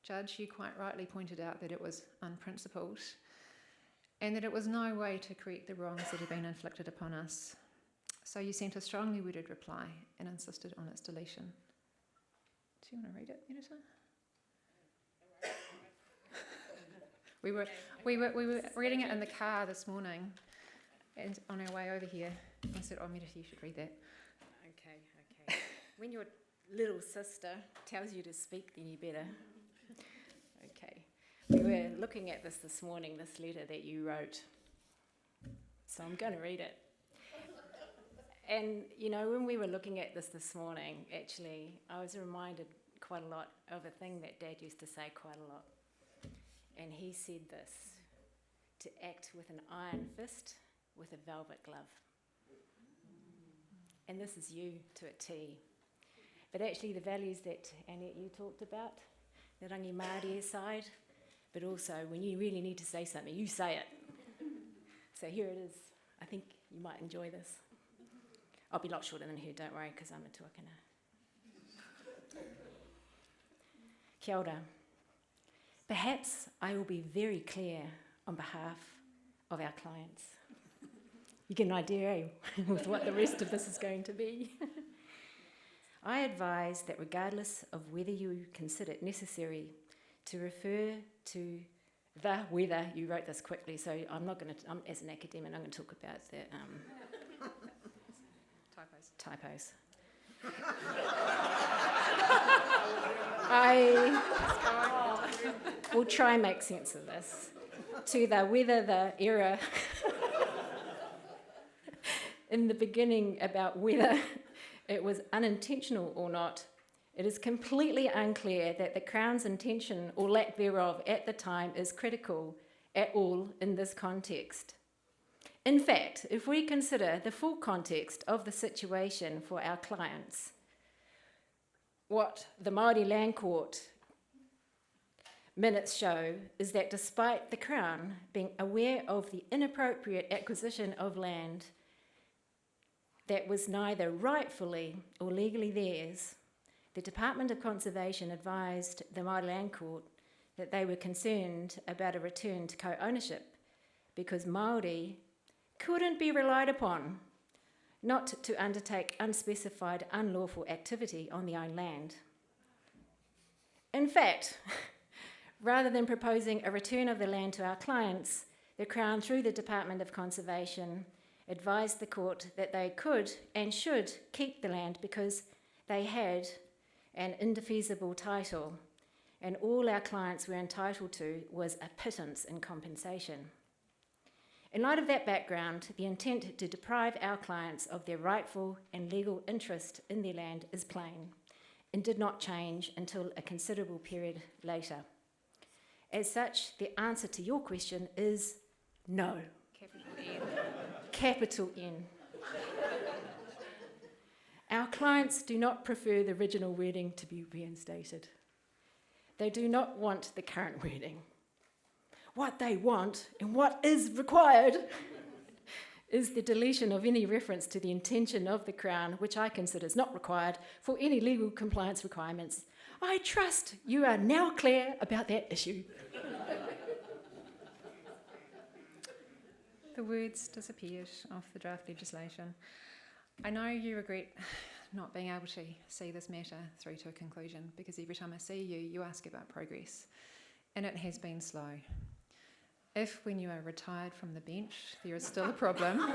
Speaker 6: Judge, you quite rightly pointed out that it was unprincipled and that it was no way to correct the wrongs that had been inflicted upon us. So you sent a strongly worded reply and insisted on its deletion. Do you want to read it, Editor? We were reading it in the car this morning, and on our way over here, I said, "Oh, Meredith, you should read that."
Speaker 7: Okay. When your little sister tells you to speak, then you better. Okay. We were looking at this morning, this letter that you wrote. So I'm going to read it. And, you know, when we were looking at this morning, actually, I was reminded quite a lot of a thing that Dad used to say quite a lot. And he said this, to act with an iron fist with a velvet glove. And this is you to a T. But actually the values that, Annette, you talked about, the rangi Māori side, but also when you really need to say something, you say it. So here it is. I think you might enjoy this. I'll be a lot shorter than her, don't worry, because I'm a tuakana. Kia ora. Perhaps I will be very clear on behalf of our clients. You get an idea, eh, with what the rest of this is going to be. I advise that regardless of whether you consider it necessary to refer to the whether, you wrote this quickly, so I'm not going to, as an academic, I'm going to talk about the typos. I will try and make sense of this. To the whether the error in the beginning about whether it was unintentional or not, it is completely unclear that the Crown's intention or lack thereof at the time is critical at all in this context. In fact, if we consider the full context of the situation for our clients, what the Māori Land Court minutes show is that despite the Crown being aware of the inappropriate acquisition of land that was neither rightfully or legally theirs, the Department of Conservation advised the Māori Land Court that they were concerned about a return to co-ownership because Māori couldn't be relied upon not to undertake unspecified, unlawful activity on their own land. In fact, rather than proposing a return of the land to our clients, the Crown, through the Department of Conservation, advised the court that they could and should keep the land because they had an indefeasible title, and all our clients were entitled to was a pittance in compensation. In light of that background, the intent to deprive our clients of their rightful and legal interest in their land is plain and did not change until a considerable period later. As such, the answer to your question is no.
Speaker 6: Capital N.
Speaker 7: Capital N. Our clients do not prefer the original wording to be reinstated. They do not want the current wording. What they want and what is required is the deletion of any reference to the intention of the Crown, which I consider is not required for any legal compliance requirements. I trust you are now clear about that issue.
Speaker 6: The words disappeared off the draft legislation. I know you regret not being able to see this matter through to a conclusion, because every time I see you, you ask about progress, and it has been slow. If, when you are retired from the bench, there is still a problem,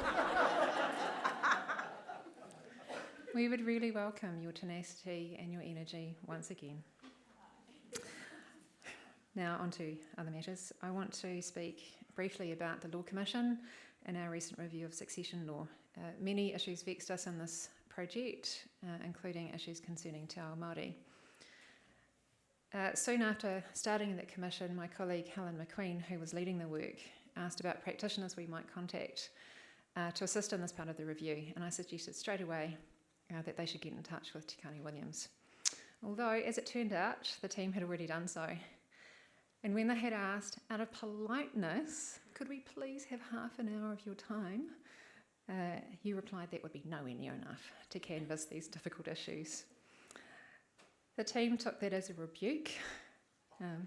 Speaker 6: we would really welcome your tenacity and your energy once again. Now, on to other matters. I want to speak briefly about the Law Commission and our recent review of succession law. Many issues vexed us in this project, including issues concerning Te Ao Māori. Soon after starting the commission, my colleague Helen McQueen, who was leading the work, asked about practitioners we might contact to assist in this part of the review, and I suggested straight away that they should get in touch with Te Kani Williams. Although, as it turned out, the team had already done so. And when they had asked, out of politeness, could we please have half an hour of your time, you replied that would be nowhere near enough to canvass these difficult issues. The team took that as a rebuke. I know.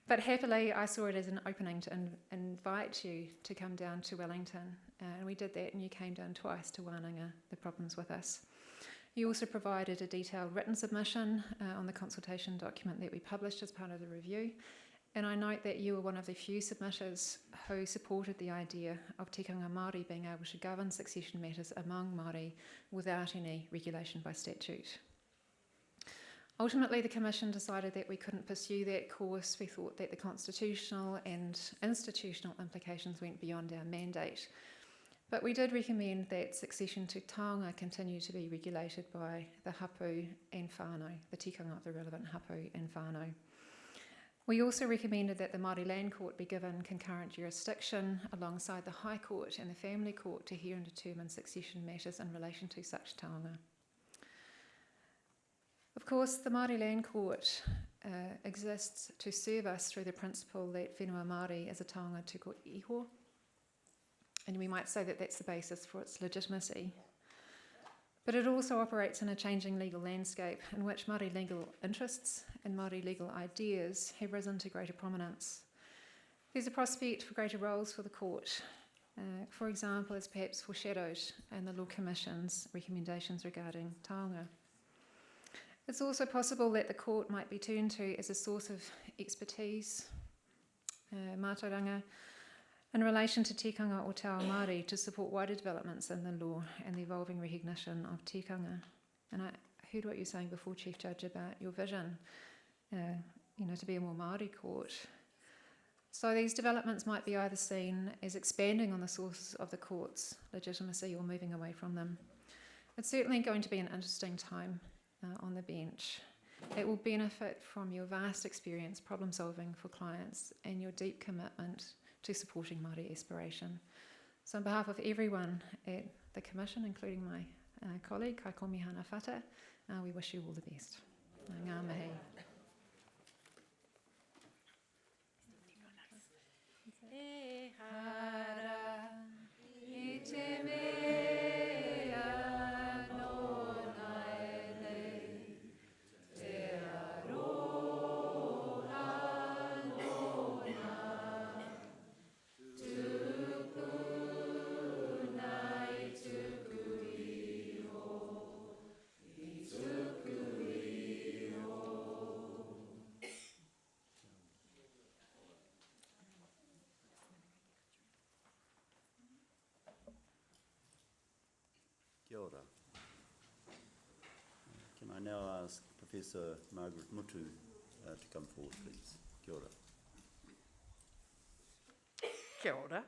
Speaker 6: But happily, I saw it as an opening to invite you to come down to Wellington. And we did that, and you came down twice to Wānanga, the problems with us. You also provided a detailed written submission on the consultation document that we published as part of the review. And I note that you were one of the few submitters who supported the idea of tikanga Māori being able to govern succession matters among Māori without any regulation by statute. Ultimately, the Commission decided that we couldn't pursue that course. We thought that the constitutional and institutional implications went beyond our mandate. But we did recommend that succession to taonga continue to be regulated by the hapu and whānau, the tikanga of the relevant hapu and whānau. We also recommended that the Māori Land Court be given concurrent jurisdiction alongside the High Court and the Family Court to hear and determine succession matters in relation to such taonga. Of course, the Māori Land Court exists to serve us through the principle that whenua Māori is a taonga tuko iho, and we might say that that's the basis for its legitimacy. But it also operates in a changing legal landscape in which Māori legal interests and Māori legal ideas have risen to greater prominence. There's a prospect for greater roles for the court, for example, as perhaps foreshadowed in the Law Commission's recommendations regarding taonga. It's also possible that the court might be turned to as a source of expertise, mātauranga, in relation to tikanga o Te Ao Māori to support wider developments in the law and the evolving recognition of tikanga. And I heard what you were saying before, Chief Judge, about your vision, to be a more Māori court. So these developments might be either seen as expanding on the sources of the court's legitimacy or moving away from them. It's certainly going to be an interesting time on the bench. It will benefit from your vast experience problem solving for clients and your deep commitment to supporting Māori aspiration. So on behalf of everyone at the Commission, including my colleague, Kai Komi Hana Whata, we wish you all the best. Ngā mihi.
Speaker 7: E hara, I te mea no naele, te aroha no na, tuku nai tuku iho, I tuku iho.
Speaker 3: Kia ora. Can I now ask Professor Margaret Mutu to come forward, please? Kia ora.
Speaker 8: Kia ora.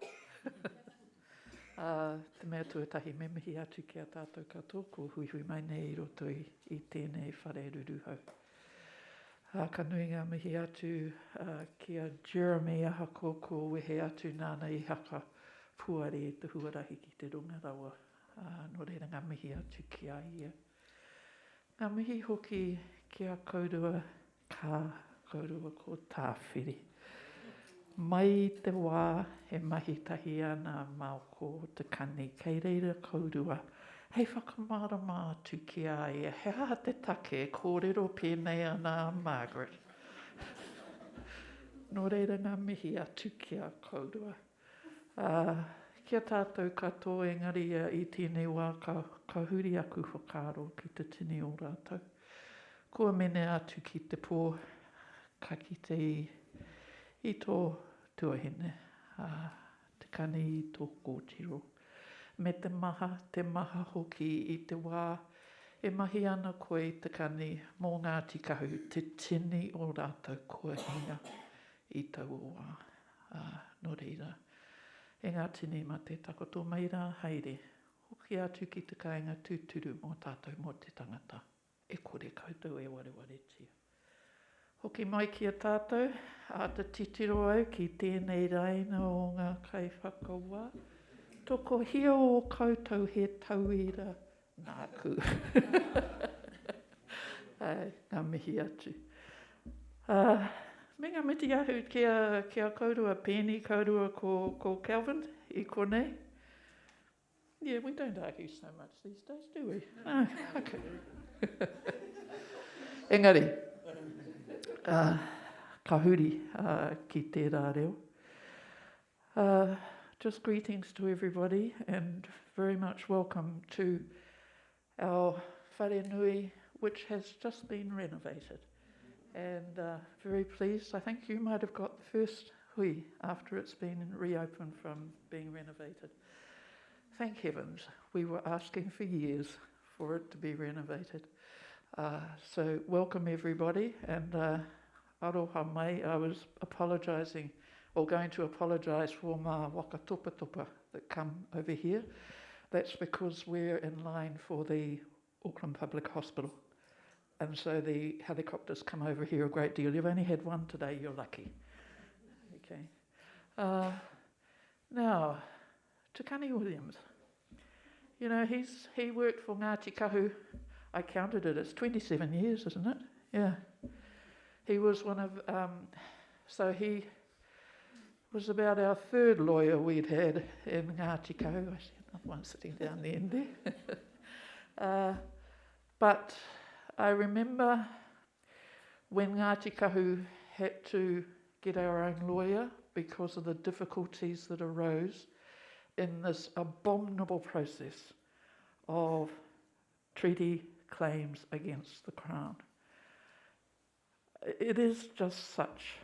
Speaker 8: Te mea tuatahi me mihi atu ki a tātou katoa, ko hui mai nei I roto I tēnei whare ruruhau. Ka nui ngā mihi atu ki a Jeremy aha ko wehe atu nāna I haka puare e te huarahi ki te runga rawa. Nō reira ngā mihi atu ki a ia. Ngā mihi hoki ki a kaurua ka kaurua ko tāwhiri. Mai te wā he mahi tahi ana maoko o te Kani, kei reira kaurua. Hei whakamārama atu ki a ia, he aha te take, kōrero pēnei ana Margaret. Nō reira ngā mihi atu ki a kaurua. Kia tātou katoa engari I tēnei wā ka huri aku whakaro ki te tini o rātou. Kua mene atu ki te pō, ka kite I tō tuahine, te Kani I tō kōtiro. Me te maha hoki I te wā, e mahi ana koe I te Kani mō Ngāti Kahu, te tini o rātou kua hinga I tau o wā. Nō reira, e ngā tini ma te takoto mai rā haere, hoki atu ki te kāinga tūturu mō tātou mō te tangata, e kore koutou e wareware tia. Hoki mai ki a tātou, a te titiro au ki tēnei raina o ngā kai whakawā. Toko hia o koutou he tauira nāku. Ngā mihi atu. Me ngā miti ahu ki a kaurua pēni, kaurua ko Calvin I konei. Yeah, we don't argue so much these days, do we? No, okay. Engari. Ka huri ki tērā reo. Just greetings to everybody and very much welcome to our whare nui, which has just been renovated. And very pleased, I think you might have got the first hui after it's been reopened from being renovated. Thank heavens, we were asking for years for it to be renovated. So welcome everybody, and aroha mai, I was apologising, or going to apologise for mā waka tupa that come over here. That's because we're in line for the Auckland Public Hospital. And so the helicopters come over here a great deal. You've only had one today, you're lucky. Okay. Now, to Kani Williams. You know, he worked for Ngāti Kahu. I counted it, it's 27 years, isn't it? Yeah. He was one of, so he was about our third lawyer we'd had in Ngāti Kahu. I see another one sitting down the end there. But I remember when Ngāti Kahu had to get our own lawyer because of the difficulties that arose in this abominable process of treaty claims against the Crown. It is just such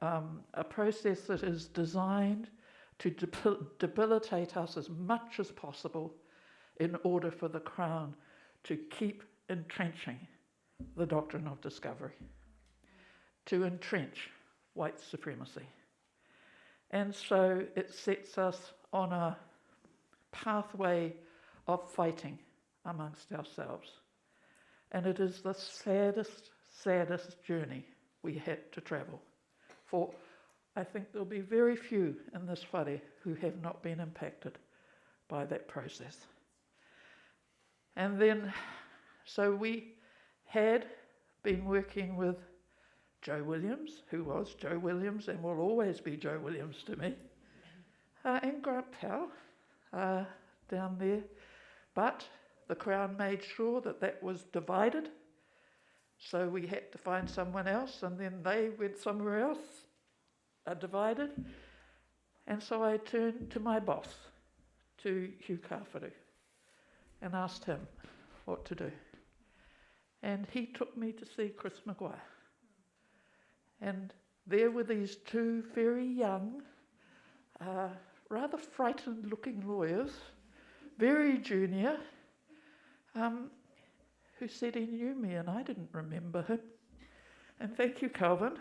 Speaker 8: a process that is designed to debilitate us as much as possible in order for the Crown to keep entrenching the doctrine of discovery, to entrench white supremacy. And so it sets us on a pathway of fighting amongst ourselves. And it is the saddest journey we had to travel. For I think there'll be very few in this whare who have not been impacted by that process. And then, so we had been working with Joe Williams, who was Joe Williams and will always be Joe Williams to me, and Grant Powell down there. But the Crown made sure that that was divided, so we had to find someone else, and then they went somewhere else, divided. And so I turned to my boss, to Hugh Kāwharu, and asked him what to do. And he took me to see Chris Maguire. And there were these two very young, rather frightened looking lawyers, very junior, who said he knew me and I didn't remember him. And thank you, Calvin.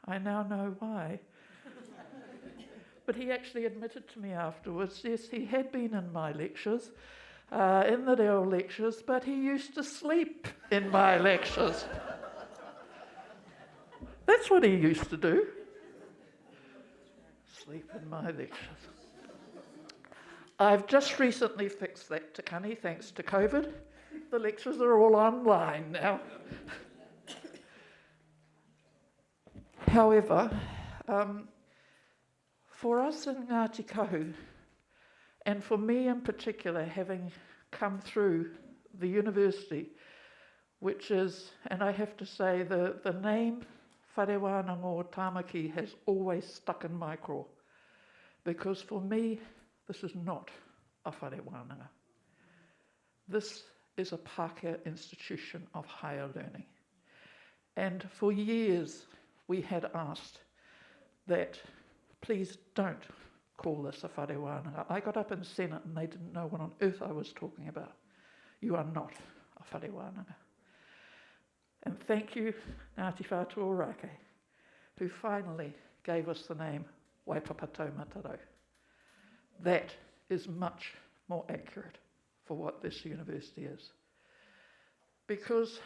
Speaker 8: I now know why. But he actually admitted to me afterwards, yes, he had been in my lectures, in the Dell lectures, but he used to sleep in my lectures. That's what he used to do. Sleep in my lectures. I've just recently fixed that to Kani, thanks to COVID. The lectures are all online now. However, for us in Ngāti Kahu, and for me in particular, having come through the university, which is, and I have to say, the name Whare Wānanga o Tāmaki has always stuck in my craw. Because for me, this is not a Whare Wānanga. This is a Pākehā institution of higher learning. And for years, we had asked that please don't call this a Whare Wānanga. I got up in Senate and they didn't know what on earth I was talking about. You are not a Whare Wānanga. And thank you, Ngāti Whātua Rākei, who finally gave us the name Waipapa Taumatarau. That is much more accurate for what this university is. Because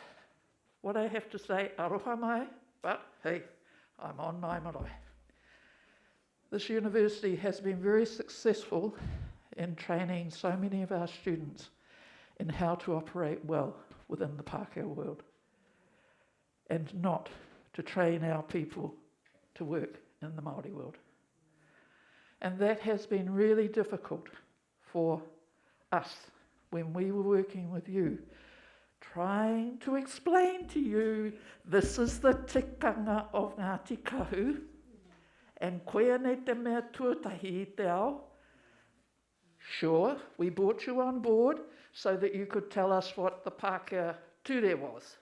Speaker 8: what I have to say, aroha mai, but hey, I'm on my marae. This university has been very successful in training so many of our students in how to operate well within the Pākehā world, and not to train our people to work in the Māori world. And that has been really difficult for us when we were working with you, trying to explain to you, this is the tikanga of Ngāti Kahu, and koe nei te mea tuatahi I te ao. Sure, we brought you on board so that you could tell us what the Pākehā ture was.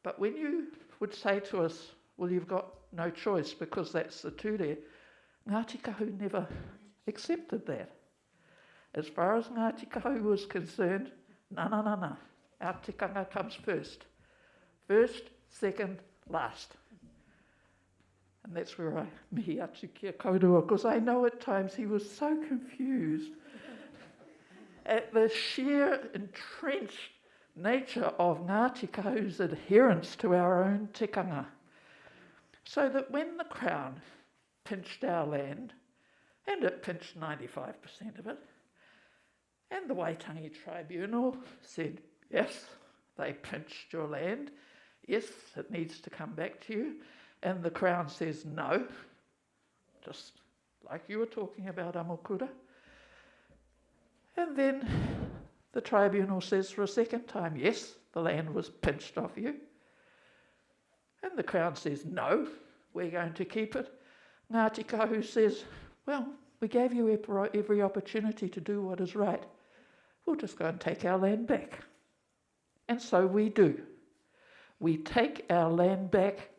Speaker 8: But when you would say to us, well, you've got no choice because that's the ture, Ngāti Kahu never accepted that. As far as Ngāti Kahu was concerned, na. Our tikanga comes first. First, second, last. And that's where I mihi atu kia kaurua, because I know at times he was so confused at the sheer entrenched nature of Ngāti Kahu's adherence to our own tikanga. So that when the Crown pinched our land, and it pinched 95% of it, and the Waitangi Tribunal said, yes, they pinched your land, yes, it needs to come back to you, and the Crown says no, just like you were talking about Amokura. And then the Tribunal says for a second time, yes, the land was pinched off you. And the Crown says, no, we're going to keep it. Ngāti Kahu says, well, we gave you every opportunity to do what is right. We'll just go and take our land back. And so we do. We take our land back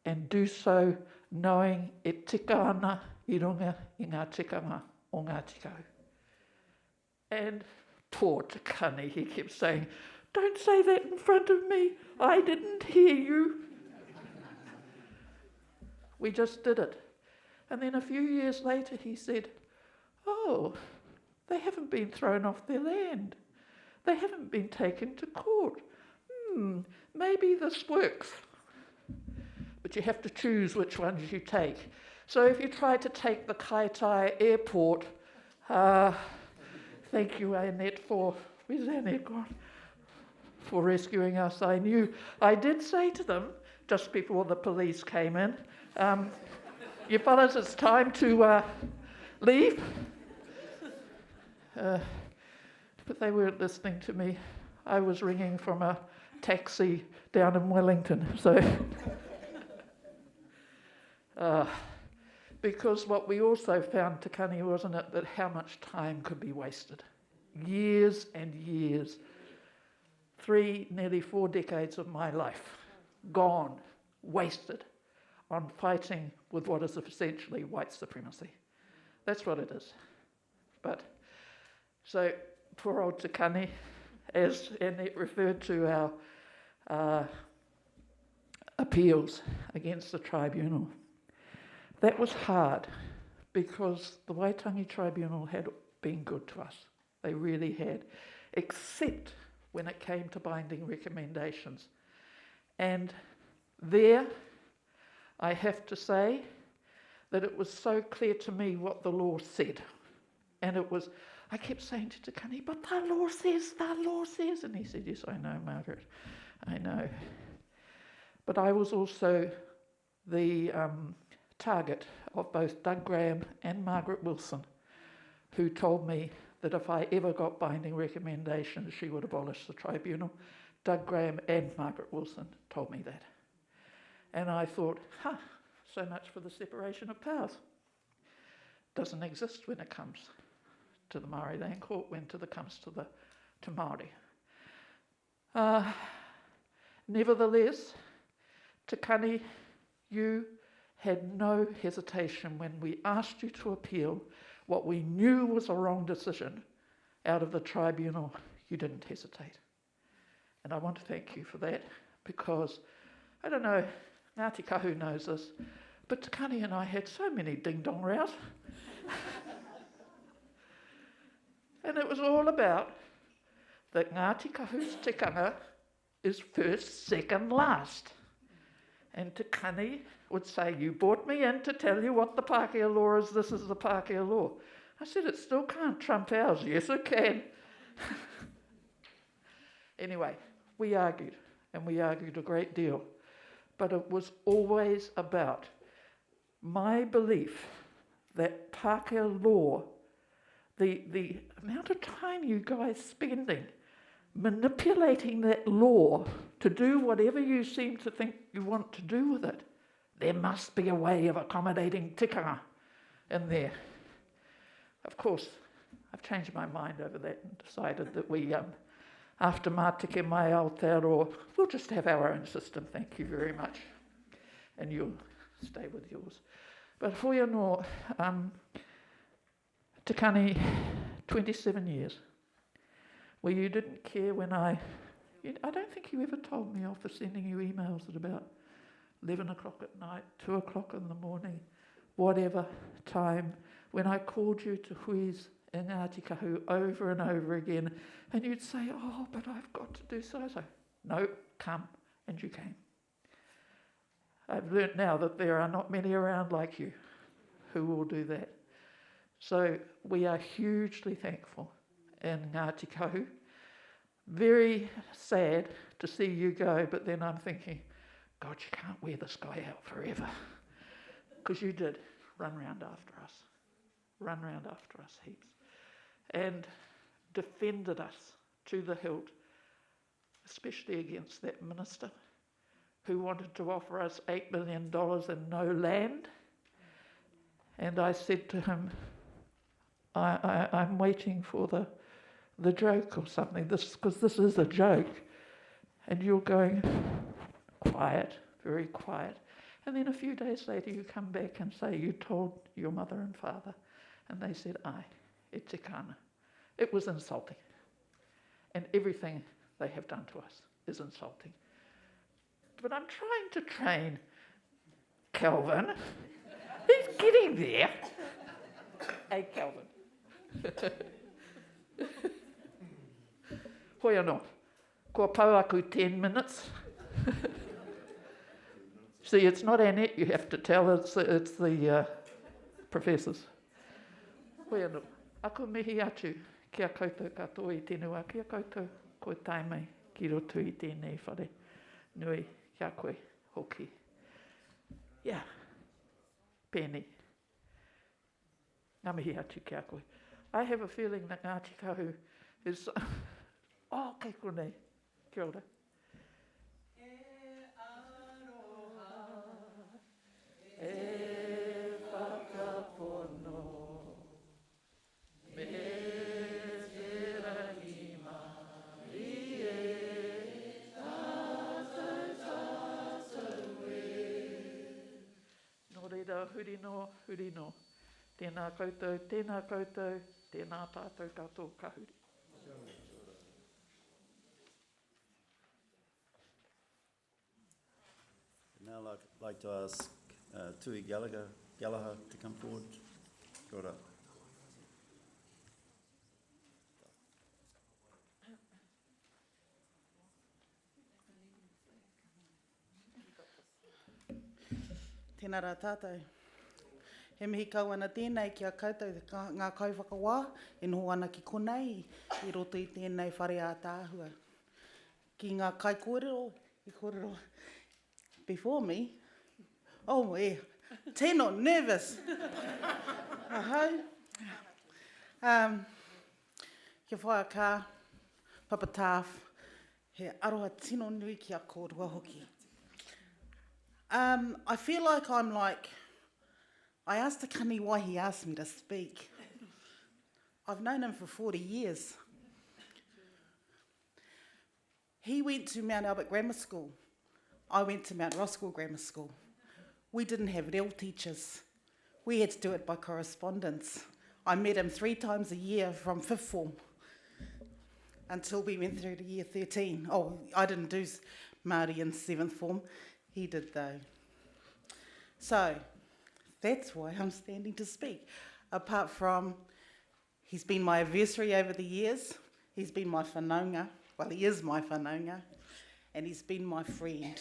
Speaker 8: and do so knowing e tika ana I runga I ngā tikanga o Ngāti Kahu. And poor Te Kani, he kept saying, don't say that in front of me. I didn't hear you. We just did it. And then a few years later he said, oh, they haven't been thrown off their land. They haven't been taken to court. Maybe this works. But you have to choose which ones you take. So if you try to take the Kaitai airport, thank you, Annette, where's Annette gone? For rescuing us. I did say to them, just before the police came in, you fellas, it's time to leave. But they weren't listening to me. I was ringing from a taxi down in Wellington. So, because what we also found, Te Kani, wasn't it, that how much time could be wasted? Years and years. 3, nearly 4 decades of my life gone, wasted on fighting with what is essentially white supremacy. That's what it is. But, so, poor old Te Kani, as Annette referred to our appeals against the tribunal. That was hard because the Waitangi Tribunal had been good to us. They really had, except when it came to binding recommendations. And there, I have to say that it was so clear to me what the law said. And it was, I kept saying to Kani, but the law says, and he said, yes, I know, Margaret, I know. But I was also the target of both Doug Graham and Margaret Wilson, who told me that if I ever got binding recommendations, she would abolish the tribunal. Doug Graham and Margaret Wilson told me that. And I thought, so much for the separation of powers. Doesn't exist when it comes to the Māori Land Court, when it comes to Māori. Nevertheless, Te Kani, you had no hesitation when we asked you to appeal what we knew was a wrong decision out of the tribunal. You didn't hesitate. And I want to thank you for that, because, I don't know, Ngāti Kahu knows this, but Te Kani and I had so many ding-dong rows. And it was all about that Ngāti Kahu's tikanga is first, second, last. And Te Kani would say, you brought me in to tell you what the Pākehā law is, this is the Pākehā law. I said, it still can't trump ours. Yes, it can. Anyway, we argued, and we argued a great deal. But it was always about my belief that Pākehā law, the amount of time you guys spending manipulating that law to do whatever you seem to think you want to do with it, there must be a way of accommodating tikanga in there. Of course, I've changed my mind over that and decided that we, after Mātike Mai Aotearoa, we'll just have our own system, thank you very much. And you'll stay with yours. But Hoia no, Te Kani, 27 years, where you didn't care when I don't think you ever told me off for sending you emails at about 11 o'clock at night, 2 o'clock in the morning, whatever time, when I called you to huis in Ngāti Kahu over and over again, and you'd say, oh, but I've got to do so-so. No, come, and you came. I've learnt now that there are not many around like you who will do that. So we are hugely thankful in Ngāti Kahu. Very sad to see you go, but then I'm thinking, God, you can't wear this guy out forever. Because you did run round after us heaps, and defended us to the hilt, especially against that minister who wanted to offer us $8 million and no land. And I said to him, I'm waiting for the joke or something, because this is a joke. And you're going quiet, very quiet. And then a few days later you come back and say you told your mother and father. And they said, aye, e te kāna. It was insulting. And everything they have done to us is insulting. But I'm trying to train Calvin. He's getting there. Hey, Calvin. Hoi anō, kua pau aku 10 minutes. See, it's not Annette you have to tell, it's the professors. Hoi anō, aku mihi atu kia koutou katoa I tēnua, kia koutou koe taimei ki roto I tēnei whare nui kia koe hoki. Yeah, pēni. Ngā mihi atu kia koe. I have a feeling that Ngāti Kahu is... oh, kei konei. Kia ora. Huri no. Tēnā koutou, tēnā tātou katoa ka huri.
Speaker 3: Now I'd like to ask Tui Gallagher to come forward. Kia ora.
Speaker 9: Tēnā rā tātou. He mihi kauana tēnei ki a koutou ngā kauwhakawā e noho ana ki konei i roto i tēnei whare a tāhua. Ki ngā kai kōrero, i kōrero before me. Oh, tēno, nervous. Ahau. Kia whaia kā, papatāf, he aroha tino nui ki a kōrua hoki. I feel like I asked the Kani why he asked me to speak. I've known him for 40 years. He went to Mount Albert Grammar School. I went to Mount Roskill Grammar School. We didn't have reo teachers. We had to do it by correspondence. I met him 3 times a year from 5th form until we went through to year 13. Oh, I didn't do Māori in 7th form. He did though. So, that's why I'm standing to speak. Apart from, he's been my adversary over the years, he's been my whanaunga, well he is my whanaunga, and he's been my friend.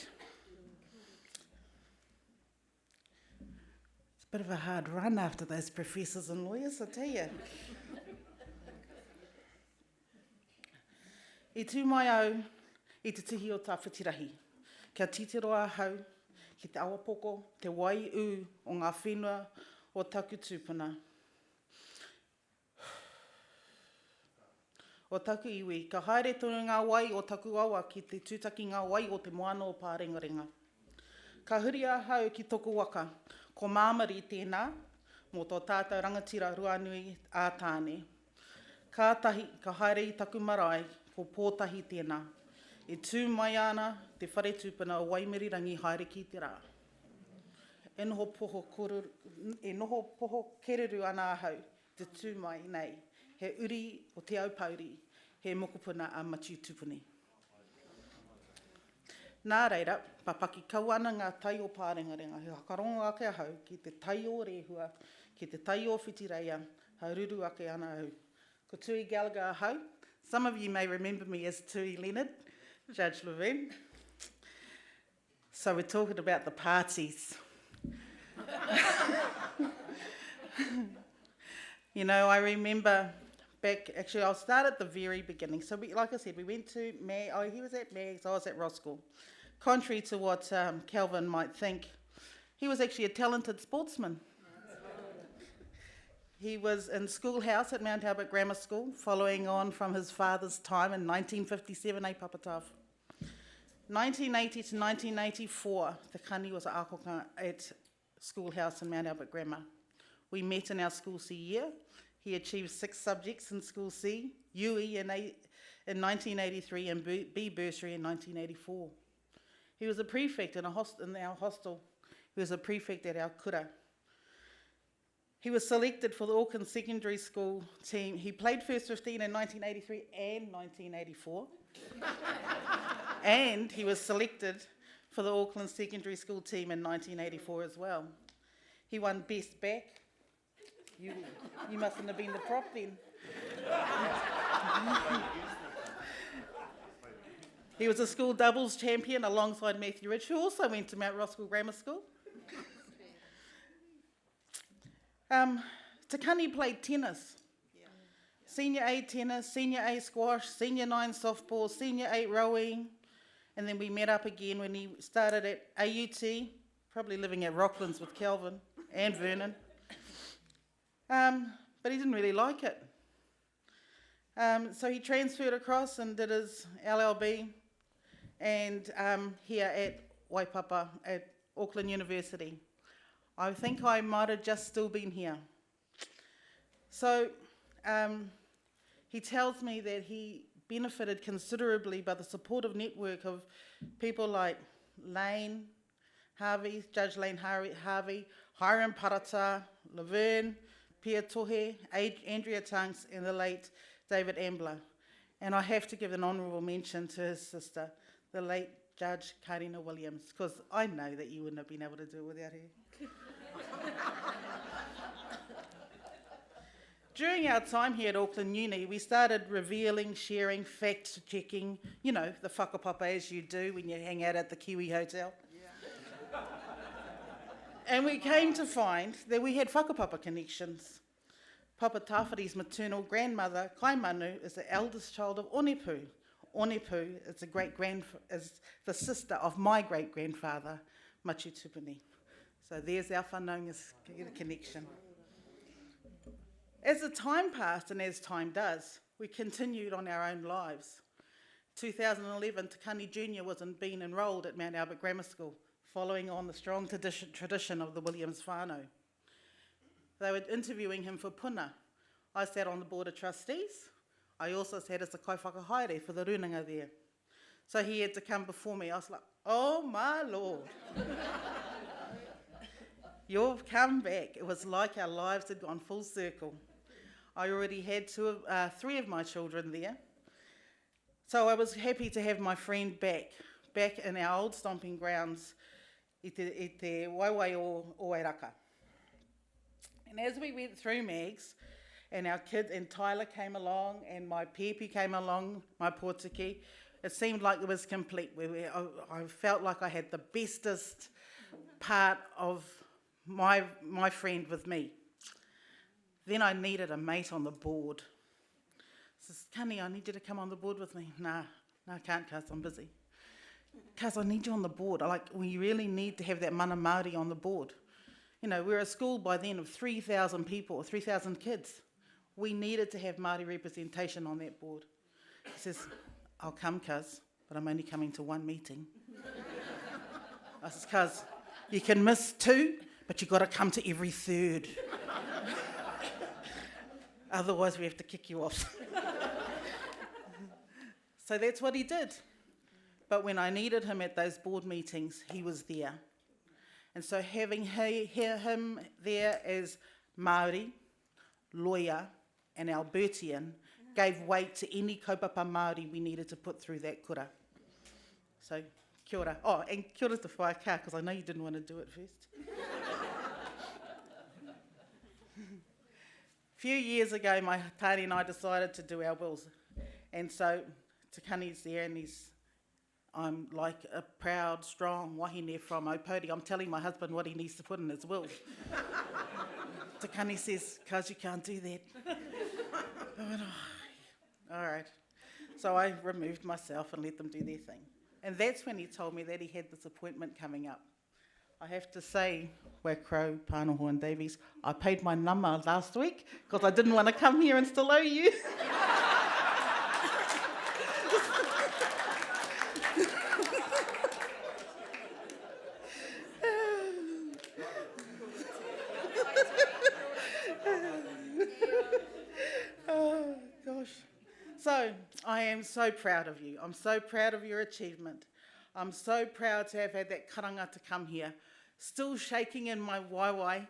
Speaker 9: It's a bit of a hard run after those professors and lawyers, I tell you. I tū mai au i te tihi o tāwhitirahi. Kia titiroa hau, ki te awapoko, te wai u o ngā whenua o taku tūpuna. O taku iwi, ka haere tonu ngā wai o taku awa ki te tūtaki ngā wai o te moana o pārengarenga. Ka huri a hau ki toko waka, ko māmari tēnā, mō tō tātou rangatira ruanui a tāne. Kātahi, ka haere i taku marae, ko pōtahi tēnā. E tū mai ana te whare tūpuna o Waimirirangi haere ki te rā. E noho poho kereru ana ahau, te tū mai nei, he uri o te aupauri, he mokopuna a Matiu Tupuni. Nā reira, papaki kau ana ngā tai o pārengarenga, he hakarongo ake ahau ki te tai o rehua, ki te tai o whitireia, haururu ake ana au. Ko Tui Gallagher ahau. Some of you may remember me as Tui Leonard, Judge Levine. So we're talking about the parties. You know, I remember back, actually I'll start at the very beginning. So like I said, we went to he was at Mags, I was at Roskill. Contrary to what Calvin might think, he was actually a talented sportsman. He was in schoolhouse at Mount Albert Grammar School, following on from his father's time in 1957, Papataf. 1980 to 1984, the Kani was at schoolhouse in Mount Albert Grammar. We met in our school C year. He achieved 6 subjects in school C, UE in 1983 and B bursary in 1984. He was a prefect in our hostel. He was a prefect at our kura. He was selected for the Auckland Secondary School team. He played first 15 in 1983 and 1984. And he was selected for the Auckland Secondary School team in 1984 as well. He won Best Back. You mustn't have been the prop then. He was a school doubles champion alongside Matthew Rich, who also went to Mount Roskill Grammar School. Kani played tennis. Senior A tennis, Senior A squash, Senior 9 softball, Senior 8 rowing, and then we met up again when he started at AUT, probably living at Rocklands with Calvin and Vernon. But he didn't really like it. So he transferred across and did his LLB and here at Waipapa at Auckland University. I think I might have just still been here. So he tells me that he benefited considerably by the supportive network of people like Lane Harvey, Judge Lane Harvey, Hiram Parata, Laverne, Pia Tohe, Andrea Tunks, and the late David Ambler. And I have to give an honourable mention to his sister, the late Judge Karina Williams, because I know that you wouldn't have been able to do it without her. During our time here at Auckland Uni, we started revealing, sharing, fact-checking, you know, the whakapapa as you do when you hang out at the Kiwi Hotel. Yeah. And we came to find that we had whakapapa connections. Papa Tawhiri's maternal grandmother, Kaimanu, is the eldest child of Onepu. Onepu is the sister of my great-grandfather, Machu Tupuni. So there's our whanaunga's connection. As the time passed, and as time does, we continued on our own lives. 2011, Kani Jr. was being enrolled at Mount Albert Grammar School, following on the strong tradition of the Williams whānau. They were interviewing him for puna. I sat on the board of trustees. I also sat as the kaiwhakahaere for the runanga there. So he had to come before me. I was like, oh my Lord. You've come back. It was like our lives had gone full circle. I already had three of my children there. So I was happy to have my friend back in our old stomping grounds, i te waiwai o Wairaka. And as we went through Mags, and our kids, and Tyler came along, and my Pepe came along, my Pōtiki, it seemed like it was complete. I felt like I had the bestest part of my friend with me. Then I needed a mate on the board. I says, Kani, I need you to come on the board with me. Nah, I can't, cuz I'm busy. Cuz I need you on the board. We really need to have that mana Māori on the board. You know, we're a school by then of 3,000 people, 3,000 kids. We needed to have Māori representation on that board. He says, I'll come, cuz, but I'm only coming to one meeting. I says, cuz, you can miss 2, but you've got to come to every 3rd. Otherwise, we have to kick you off. So that's what he did. But when I needed him at those board meetings, he was there. And so having him there as Māori, lawyer, and Albertian gave weight to any kaupapa Māori we needed to put through that kura. So, kia ora. Oh, and kia ora te whaeka, because I know you didn't want to do it first. A few years ago, my tāne and I decided to do our wills. And so, Te Kani's there, and I'm like a proud, strong wahine from Opodi. I'm telling my husband what he needs to put in his will. Te Kani says, cuz you can't do that. I went, oh, all right. So I removed myself and let them do their thing. And that's when he told me that he had this appointment coming up. I have to say, Wakro, Pānoho and Davies, I paid my nama last week because I didn't want to come here and still owe you. Oh, gosh. So, I am so proud of you. I'm so proud of your achievement. I'm so proud to have had that karanga to come here. Still shaking in my waiwai,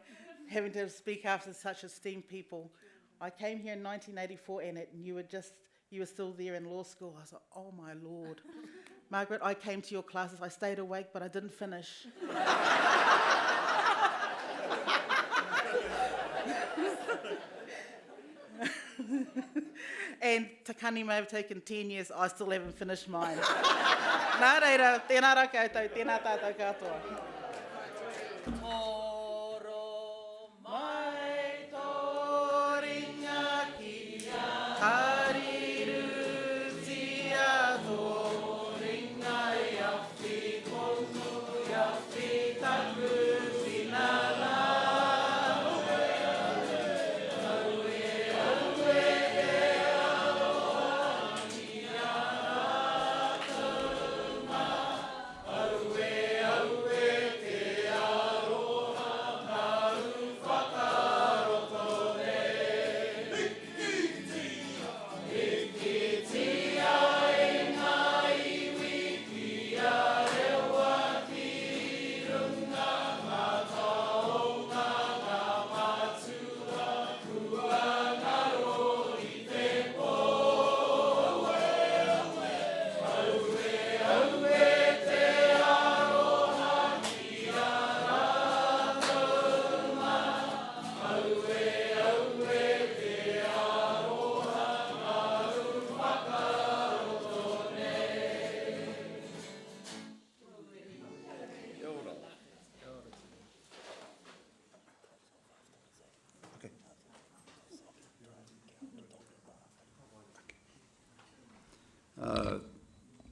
Speaker 9: having to speak after such esteemed people. I came here in 1984 and you were still there in law school. I was like, oh my Lord. Margaret, I came to your classes. I stayed awake, but I didn't finish. And Te Kani may have taken 10 years, I still haven't finished mine. Nā reira, tēnā rā koutou, tēnā tātou katoa. Oro mai tō ringa kia, hariru tia tō ringa ia whi kongu, ia whi taku tinara. Aue,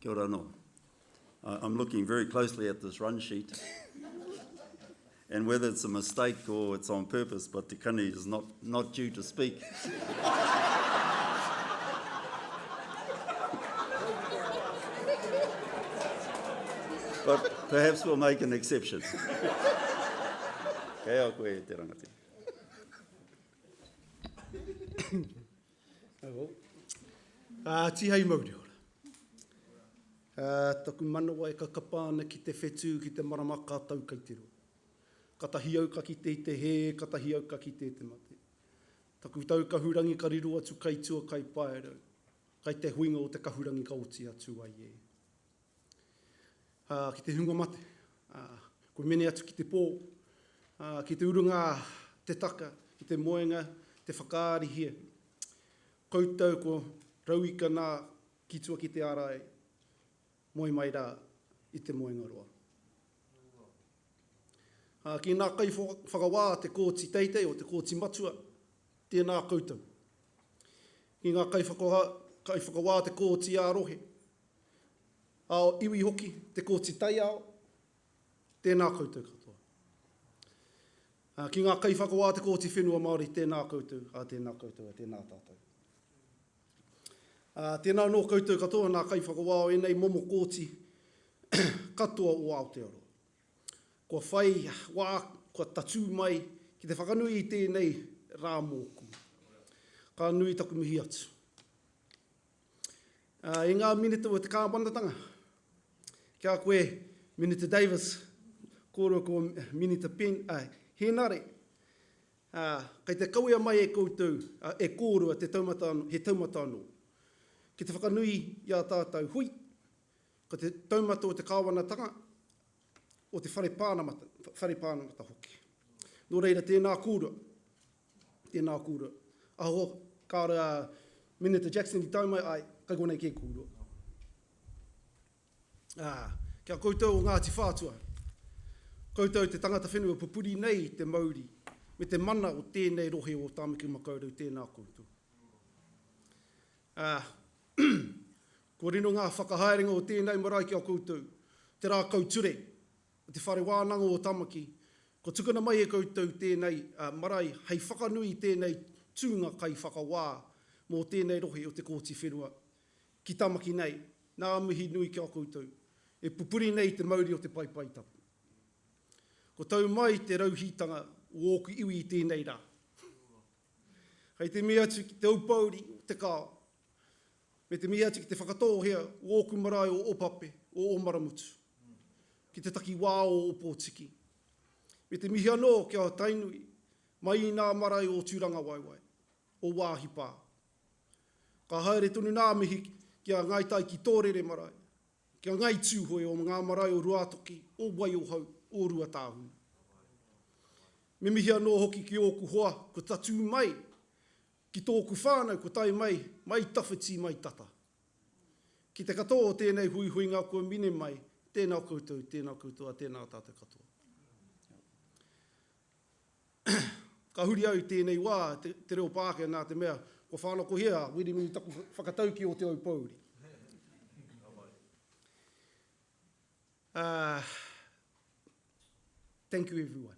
Speaker 3: Kia ora no. I'm looking very closely at this run sheet. And whether it's a mistake or it's on purpose, but Te Kani is not due to speak. But perhaps we'll make an exception. Kei au koe te rangati.
Speaker 10: Tihai mauri ora. Taku manawa e ka kapāna ki te whetū ki te maramaka tau kei te roa. Ka tahi auka ki te te he, ka tahi auka ki te te mate. Taku tau kahurangi ka riro atu kai tua kai paerau. Kai te huinga o te kahurangi ka oti atu ai e. Ki te hunga mate. Ko mene atu ki te pō. Ki te urunga, te taka, ki te moenga, te whakaari hia. Koutou ko rauika nā ki tua ki te arae. Moi mai rā i te moenga roa. Ki nā kai whakawā te kōti teitei o te kōti matua, tēnā koutou. Ki ngā kai whakawā te kōti ārohe, ao iwi hoki te kōti taiao, tēnā koutou katoa. Ki ngā kai whakawā te kōti whenua Māori, tēnā koutou, tēnā koutou, tēnā tātou. Tēnā no koutou katoa nā kai whakawā o enei momo kōti katoa o Aotearoa. Kua whai wā, kua tatu mai ki te whakanui i tēnei rā mōku. Ka nui taku mihi atu. I ngā minita o te kāwanatanga, kia koe Minita Davis, kōrua ko Minita Henare, kei te kauia mai e koutou, e kōrua te taumatano, he taumatano. Ki te whakanui i a tātou hui, ko te taumata o te kāwanatanga, o te whare pānamata hoki. Nō reira, tēnā kūrua. Tēnā kūrua. Aho, kāra Minita Jackson i taumai ai, kai konei ke kūrua. Kia koutou o Ngāti Whātua. Koutou te tangata whenua pupuri nei te Māori, me te mana o tēnei rohe o Tāmaki Makaurau, tēnā koutou. Ko rino ngā whakahaerenga o tēnei marae ki a koutou, te rā kauture, te whare wānanga o Tamaki, ko tukuna mai e koutou tēnei marae, hei whakanui tēnei tūnga kai whakawā mō tēnei rohe o te kōti whenua. Ki Tamaki nei, nā mihi nui ki a koutou, e pupuri nei te Māori o te paipai tapu. Ko tau mai te rauhitanga o oku iwi i tēnei rā. Hei te mea atu ki te aupauri o te kā, me te mea atu ki te whakatohea o oku marae o Opape, o Omaramutu. Ki te taki wā o Opotiki. Me te mihi anō ki a Tainui, mai i nā marae o Tūranga Waiwai, o Wāhipā. Ka haere tonu nā mihi ki a Ngaitai ki Tōrere marae, ki a Ngai Tūhoe o ngā marae o Ruatoki, o Waiohau, o Ruatāhu. Me mihi anō hoki ki oku hoa, ko tatu mai, ki tōku whānau, ko tai mai, mai tawhiti mai tata. Ki te katoa o tēnei hui ngā kua mine mai, tēnā koutou, tēnā tātou katoa. Ka huri au tēnei wā, te reo Pākehā nā te mea, ko whānako hea, wiri mui taku whakatauki o te aupauri. Thank you, everyone.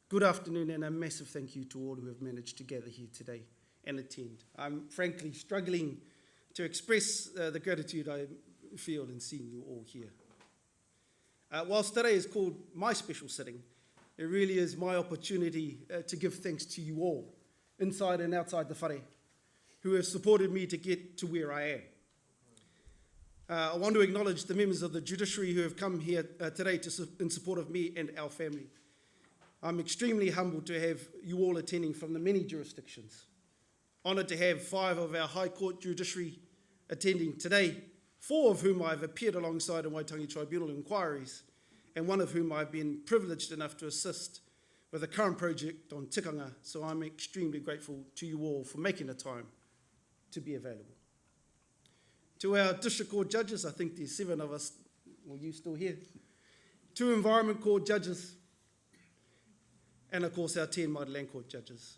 Speaker 10: Good afternoon, and a massive thank you to all who have managed to gather here today and attend. I'm frankly struggling to express the gratitude I feel in seeing you all here. Whilst today is called my special sitting, it really is my opportunity to give thanks to you all, inside and outside the whare, who have supported me to get to where I am. I want to acknowledge the members of the judiciary who have come here today in support of me and our family. I'm extremely humbled to have you all attending from the many jurisdictions. Honoured to have 5 of our High Court judiciary attending today, 4 of whom I've appeared alongside in Waitangi Tribunal inquiries, and 1 of whom I've been privileged enough to assist with the current project on tikanga, so I'm extremely grateful to you all for making the time to be available. To our District Court judges, I think there's 7 of us, well, you still here, 2 Environment Court judges, and of course our 10 Māori Land Court judges.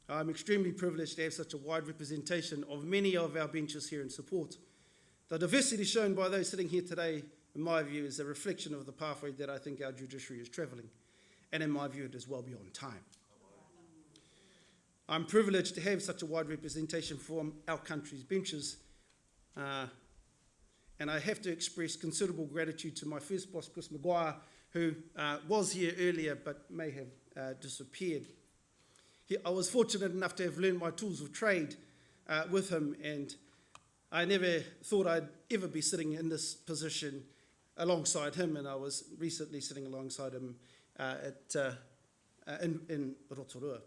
Speaker 10: I'm extremely privileged to have such a wide representation of many of our benches here in support. The diversity shown by those sitting here today, in my view, is a reflection of the pathway that I think our judiciary is travelling, and in my view, it is well beyond time. I'm privileged to have such a wide representation from our country's benches, and I have to express considerable gratitude to my first boss, Chris Maguire, who was here earlier but may have disappeared. I was fortunate enough to have learned my tools of trade with him, and I never thought I'd ever be sitting in this position alongside him, and I was recently sitting alongside him in Rotorua.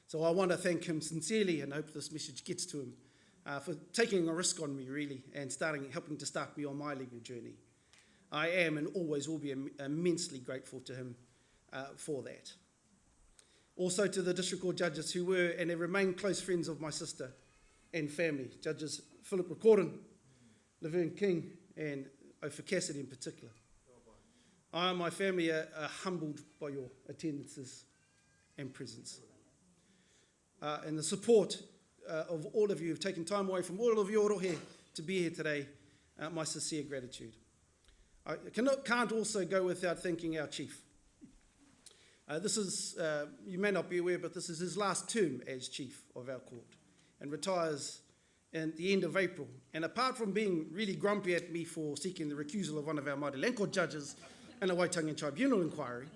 Speaker 10: So I want to thank him sincerely, and hope this message gets to him, for taking a risk on me, really, and helping to start me on my legal journey. I am and always will be immensely grateful to him for that. Also to the District Court judges who were and have remained close friends of my sister and family, Judges Philip Recordon, Laverne King, and Ophir Cassidy in particular. I and my family are humbled by your attendances and presence. And the support of all of you who've taken time away from all of your rohe to be here today, my sincere gratitude. I can't also go without thanking our chief. This is, you may not be aware, but this is his last term as chief of our court, and retires at the end of April. And apart from being really grumpy at me for seeking the recusal of one of our Māori Land Court judges in a Waitangi Tribunal inquiry,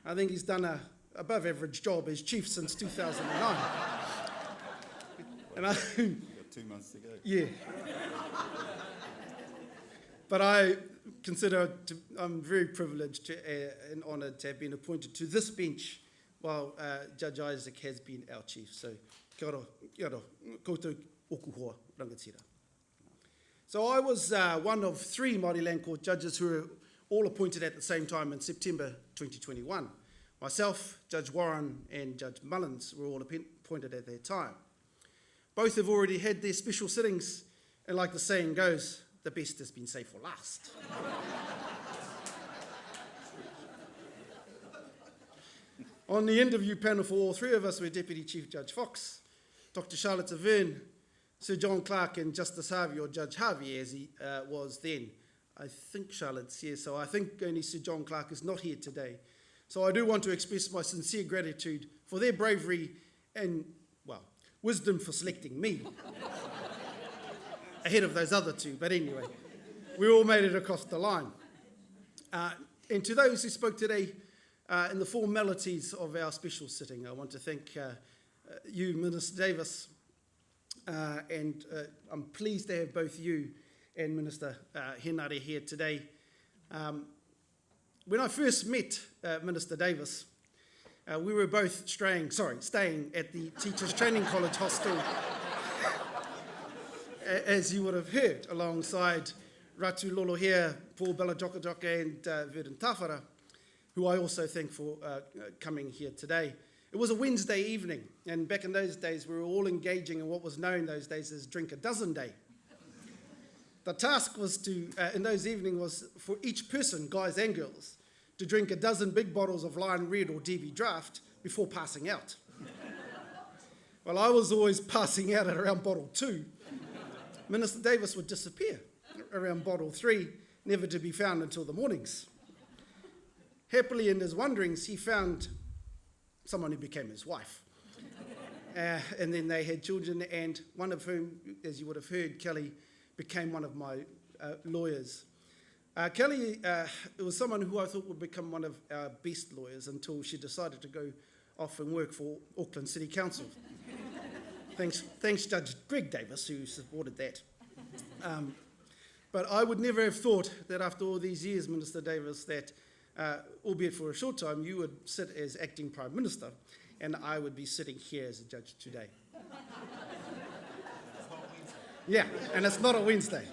Speaker 10: I think he's done a above average job as chief since 2009. And
Speaker 3: Got 2 months to go.
Speaker 10: Yeah. But I consider I'm very privileged and honoured to have been appointed to this bench while Judge Isaac has been our chief. So, kia ora, koutou okuhoa, rangatira. So I was one of 3 Māori Land Court judges who were all appointed at the same time in September 2021. Myself, Judge Warren and Judge Mullins were all appointed at that time. Both have already had their special sittings, and like the saying goes, the best has been saved for last. On the interview panel for all 3 of us were Deputy Chief Judge Fox, Dr. Charlotte Avern, Sir John Clark, and Justice Harvey, or Judge Harvey as he was then. I think Charlotte's here, so I think only Sir John Clark is not here today. So I do want to express my sincere gratitude for their bravery and, well, wisdom for selecting me ahead of those other 2. But anyway, we all made it across the line. And to those who spoke today in the formalities of our special sitting, I want to thank you, Minister Davis, and I'm pleased to have both you and Minister Henare here today. When I first met Minister Davis, we were both staying at the Teachers Training College hostel, as you would have heard, alongside Ratu Lolohea, Paul Belajokajoka, and Verdun Tawhara, who I also thank for coming here today. It was a Wednesday evening, and back in those days, we were all engaging in what was known those days as Drink a Dozen Day. The task was to, in those evenings, was for each person, guys and girls, to drink a dozen big bottles of Lion Red or DB Draft before passing out. Well, I was always passing out at around bottle 2. Minister Davis would disappear around bottle 3, never to be found until the mornings. Happily in his wanderings, he found someone who became his wife. And then they had children, and one of whom, as you would have heard, Kelly, became one of my lawyers. Kelly was someone who I thought would become one of our best lawyers until she decided to go off and work for Auckland City Council. Thanks Judge Greg Davis, who supported that. But I would never have thought that after all these years, Minister Davis, that, albeit for a short time, you would sit as acting Prime Minister, and I would be sitting here as a judge today. Yeah, and it's not a Wednesday.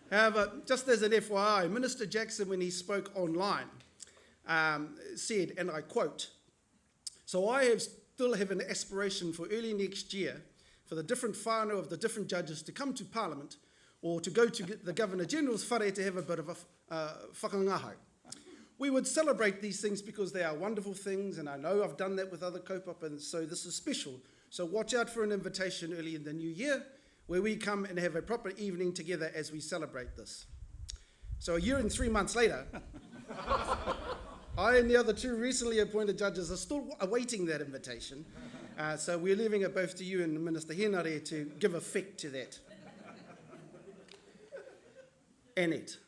Speaker 10: However, just as an FYI, Minister Jackson, when he spoke online, said, and I quote, "So I still have an aspiration for early next year for the different whānau of the different judges to come to Parliament or to go to the Governor-General's whare to have a bit of a whakangahau. We would celebrate these things because they are wonderful things, and I know I've done that with other kaupapa, and so this is special. So watch out for an invitation early in the new year where we come and have a proper evening together as we celebrate this. So a year and 3 months later, I and the other two recently appointed judges are still awaiting that invitation. So we're leaving it both to you and Minister Henare to give effect to that. Annette.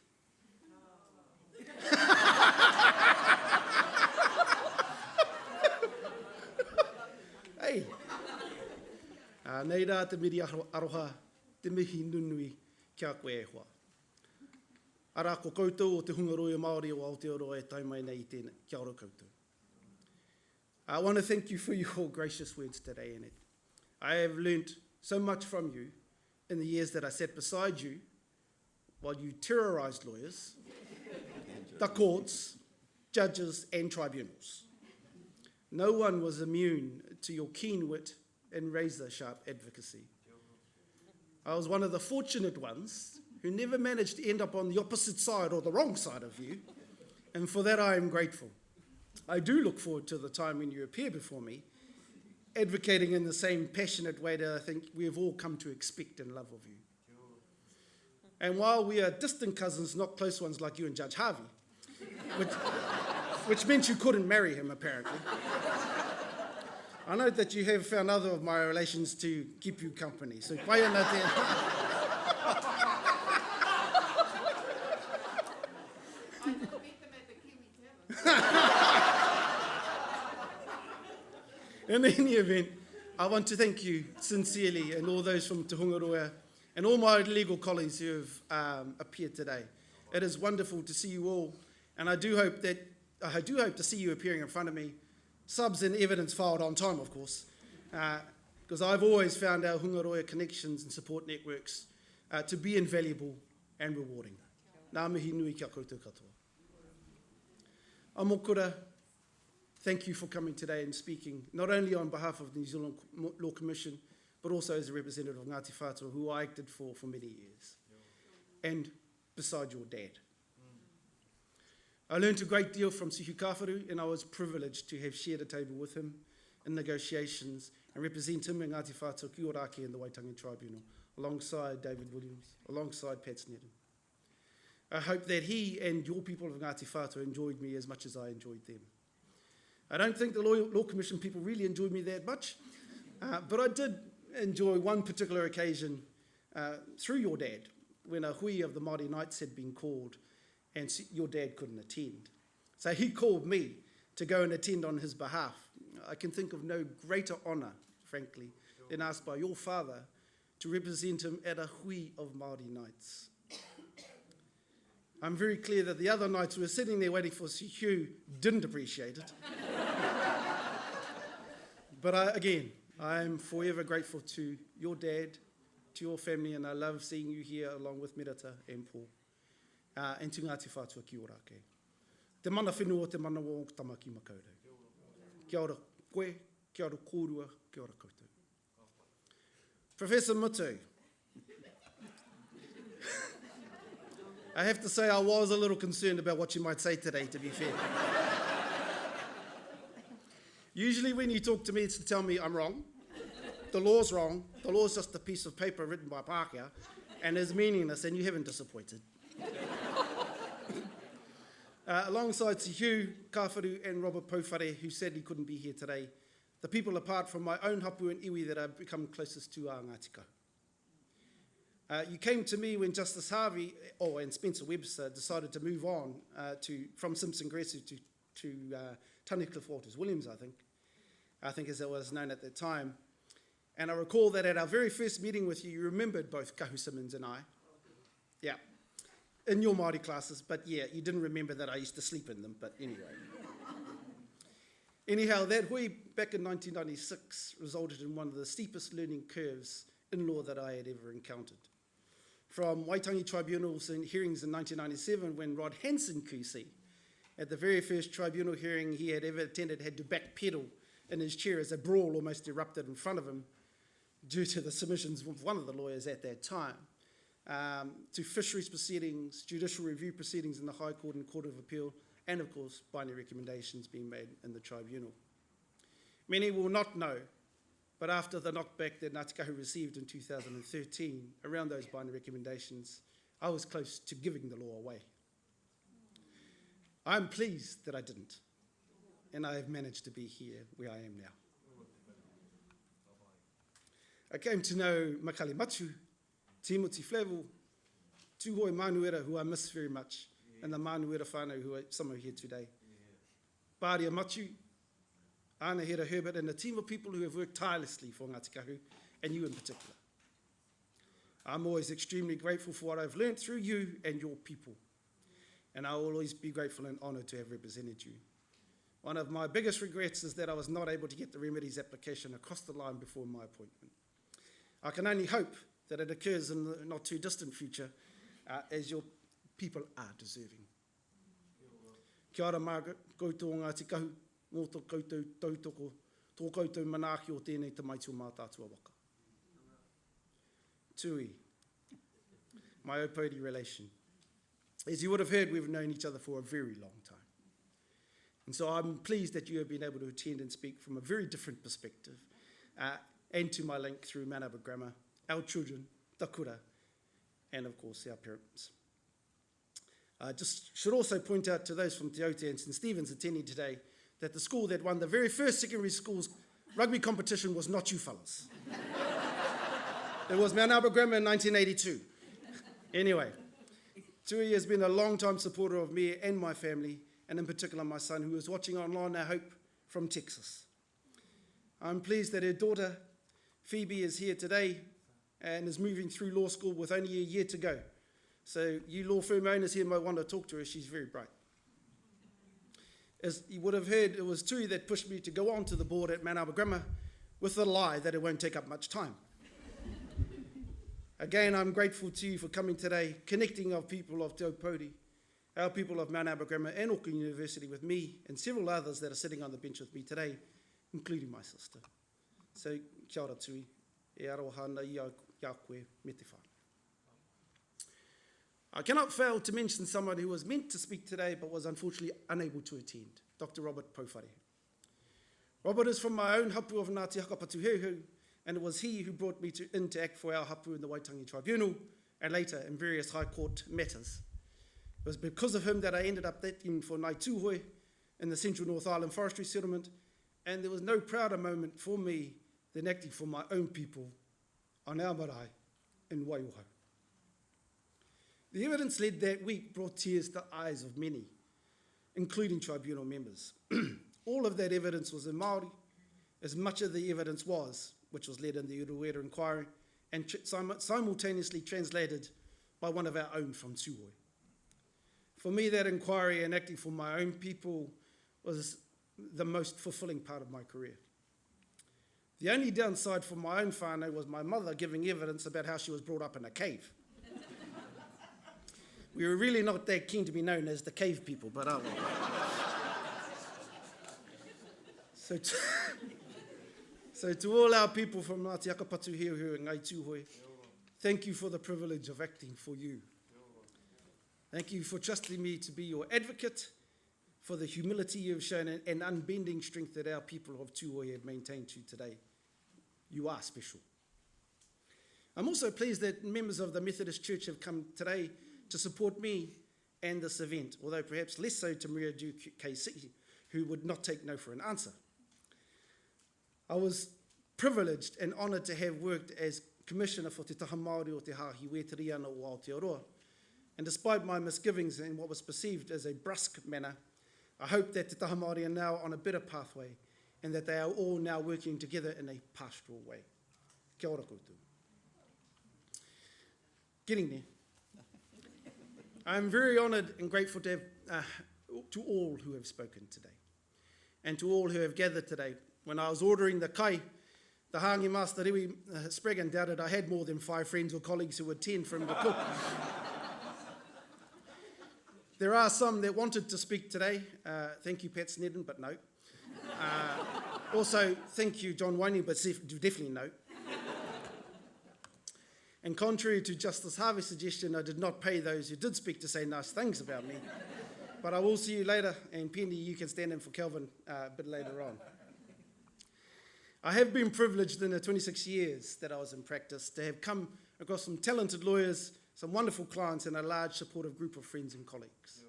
Speaker 10: Hey. Nei rā te miri aroha, te mihi nunui kia koe e hoa. Ara ko koutou o te hungaroia Māori o Aotearoa e taimai nei I tēnei. Kia ora koutou. I want to thank you for your gracious words today, Annette. I have learnt so much from you in the years that I sat beside you while you terrorised lawyers, the courts, judges and tribunals. No one was immune to your keen wit and razor-sharp advocacy. I was one of the fortunate ones who never managed to end up on the opposite side or the wrong side of you, and for that I am grateful. I do look forward to the time when you appear before me, advocating in the same passionate way that I think we have all come to expect and love of you. And while we are distant cousins, not close ones like you and Judge Harvey, which meant you couldn't marry him apparently, I note that you have found other of my relations to keep you company. So pai ana tēnā. In any event, I want to thank you sincerely and all those from Te Hungaroa and all my legal colleagues who have appeared today. It is wonderful to see you all, and I do hope to see you appearing in front of me, subs and evidence filed on time, of course, because I've always found our Hungaroa connections and support networks to be invaluable and rewarding. Nā mihi nui kia koutou katoa. Amokura, thank you for coming today and speaking, not only on behalf of the New Zealand Law Commission, but also as a representative of Ngāti Whātua, who I acted for many years, and beside your dad. I learned a great deal from Sihu Kāwharu, and I was privileged to have shared a table with him in negotiations and represent him in Ngāti Whātua ki Ōrākei in the Waitangi Tribunal, alongside David Williams, alongside Pat Sneddon. I hope that he and your people of Ngāti Whātua enjoyed me as much as I enjoyed them. I don't think the Law Commission people really enjoyed me that much, but I did enjoy one particular occasion through your dad, when a hui of the Māori Knights had been called and your dad couldn't attend. So he called me to go and attend on his behalf. I can think of no greater honour, frankly, than asked by your father to represent him at a hui of Māori Knights. I'm very clear that the other knights who were sitting there waiting for Sihu didn't appreciate it. But I am forever grateful to your dad, to your family, and I love seeing you here along with Merata and Paul. And to Ngāti Whātua ki Ōrākei. Te mana whenua, te mana wō tamaki makaurau. Kia ora koe, kia ora kōrua, kia ora koutou. Professor Mutu, I have to say I was a little concerned about what you might say today, to be fair. Usually when you talk to me, it's to tell me I'm wrong. The law's wrong. The law's just a piece of paper written by Pākehā and is meaningless, and you haven't disappointed. Alongside Sihu, Kāwharu and Robert Pouwhare, who sadly couldn't be here today, the people apart from my own hapu and iwi that I've become closest to are Ngātika. You came to me when Justice Harvey and Spencer Webster decided to move on from Simpson Gresu to Tunnicliffe Walters Williams, I think as it was known at that time. And I recall that at our very first meeting with you, you remembered both Kahu Simmons and I. Yeah. In your Māori classes, but yeah, you didn't remember that I used to sleep in them, but anyway. Anyhow, that hui back in 1996 resulted in one of the steepest learning curves in law that I had ever encountered. From Waitangi tribunals and hearings in 1997, when Rod Hansen QC, at the very first tribunal hearing he had ever attended, had to backpedal in his chair as a brawl almost erupted in front of him due to the submissions of one of the lawyers at that time. To fisheries proceedings, judicial review proceedings in the High Court and Court of Appeal, and of course, binary recommendations being made in the tribunal. Many will not know But after the knockback that Ngāti Kahu received in 2013 around those binding recommendations, I was close to giving the law away. I'm pleased that I didn't, and I have managed to be here where I am now. I came to know Makali Matu, Timothy Flevel, Tūhoi Manuera, who I miss very much, and the Manuera whānau, who are some are here today. Bāria Matu, Ana Hera Herbert, and a team of people who have worked tirelessly for Ngāti Kahu, and you in particular. I'm always extremely grateful for what I've learned through you and your people, and I will always be grateful and honoured to have represented you. One of my biggest regrets is that I was not able to get the remedies application across the line before my appointment. I can only hope that it occurs in the not too distant future, as your people are deserving. Kia ora, Margaret, koutou o Ngāti Kahu, mō tō koutou tautoko, tō koutou manaaki o tēnei te maitu mā tātua waka. Tui, my Opodi relation. As you would have heard, we've known each other for a very long time. And so I'm pleased that you have been able to attend and speak from a very different perspective, and to my link through Mount Albert Grammar, our children, takura, and of course our parents. I just should also point out to those from Te Aute and St Stephen's attending today that the school that won the very first secondary school's rugby competition was not you fellas. It was Mount Albert Grammar in 1982. Anyway, Tui has been a long-time supporter of me and my family, and in particular my son, who is watching online, I hope, from Texas. I'm pleased that her daughter, Phoebe, is here today and is moving through law school with only a year to go. So you law firm owners here might want to talk to her. She's very bright. As you would have heard, it was Tui that pushed me to go on to the board at Mount Albert Grammar with the lie that it won't take up much time. Again, I'm grateful to you for coming today, connecting our people of Te Opodi, our people of Mount Albert Grammar and Auckland University with me and several others that are sitting on the bench with me today, including my sister. So, kia ora Tui, e aroha na ia koe me te whānau. I cannot fail to mention someone who was meant to speak today but was unfortunately unable to attend, Dr. Robert Powhare. Robert is from my own hapu of Ngāti Hakapatuhehu, and it was he who brought me in to act for our hapu in the Waitangi Tribunal and later in various High Court matters. It was because of him that I ended up acting for Ngāi Tūhoi in the Central North Island Forestry Settlement, and there was no prouder moment for me than acting for my own people on our marae in Waiuhau. The evidence led that week brought tears to the eyes of many, including tribunal members. All of that evidence was in Māori, as much of the evidence was, which was led in the Uruwera inquiry, and simultaneously translated by one of our own from Tūhoi. For me, that inquiry and acting for my own people was the most fulfilling part of my career. The only downside for my own whānau was my mother giving evidence about how she was brought up in a cave. We were really not that keen to be known as the cave people, but oh well. So to all our people from Ngāti Hakapatuhehu and Ngāi Tūhoi, thank you for the privilege of acting for you. Thank you for trusting me to be your advocate, for the humility you have shown and unbending strength that our people of Tūhoi have maintained to today. You are special. I'm also pleased that members of the Methodist Church have come today to support me and this event, although perhaps less so to Maria Duke KC, who would not take no for an answer. I was privileged and honoured to have worked as Commissioner for Te Taha Māori o Te Hāhi Wētiriana o Aotearoa, and despite my misgivings in what was perceived as a brusque manner, I hope that Te Taha Māori are now on a better pathway and that they are all now working together in a pastoral way. Kia ora koutou. Getting there. I'm very honoured and grateful to all who have spoken today and to all who have gathered today. When I was ordering the kai, the Hāngi Master Rewi Spraggan doubted I had more than 5 friends or colleagues who would attend from the cook. There are some that wanted to speak today. Thank you, Pat Snedden, but no. Also, thank you, John Winey, but definitely no. And contrary to Justice Harvey's suggestion, I did not pay those who did speak to say nice things about me. But I will see you later, and Penny, you can stand in for Kelvin a bit later on. I have been privileged in the 26 years that I was in practice to have come across some talented lawyers, some wonderful clients, and a large supportive group of friends and colleagues.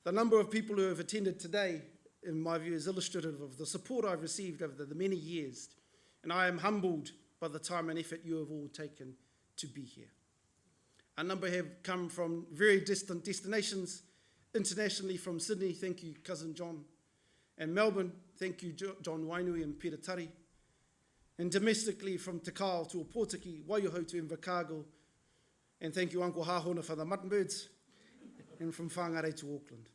Speaker 10: The number of people who have attended today, in my view, is illustrative of the support I've received over the many years, and I am humbled by the time and effort you have all taken to be here. A number have come from very distant destinations, internationally from Sydney, thank you, Cousin John, and Melbourne, thank you, John Wainui and Peter Tari, and domestically from Te Kao to Opotiki, Waiuho to Invercargill, and thank you, Uncle Hahona, for the mutton birds, and from Whangarei to Auckland.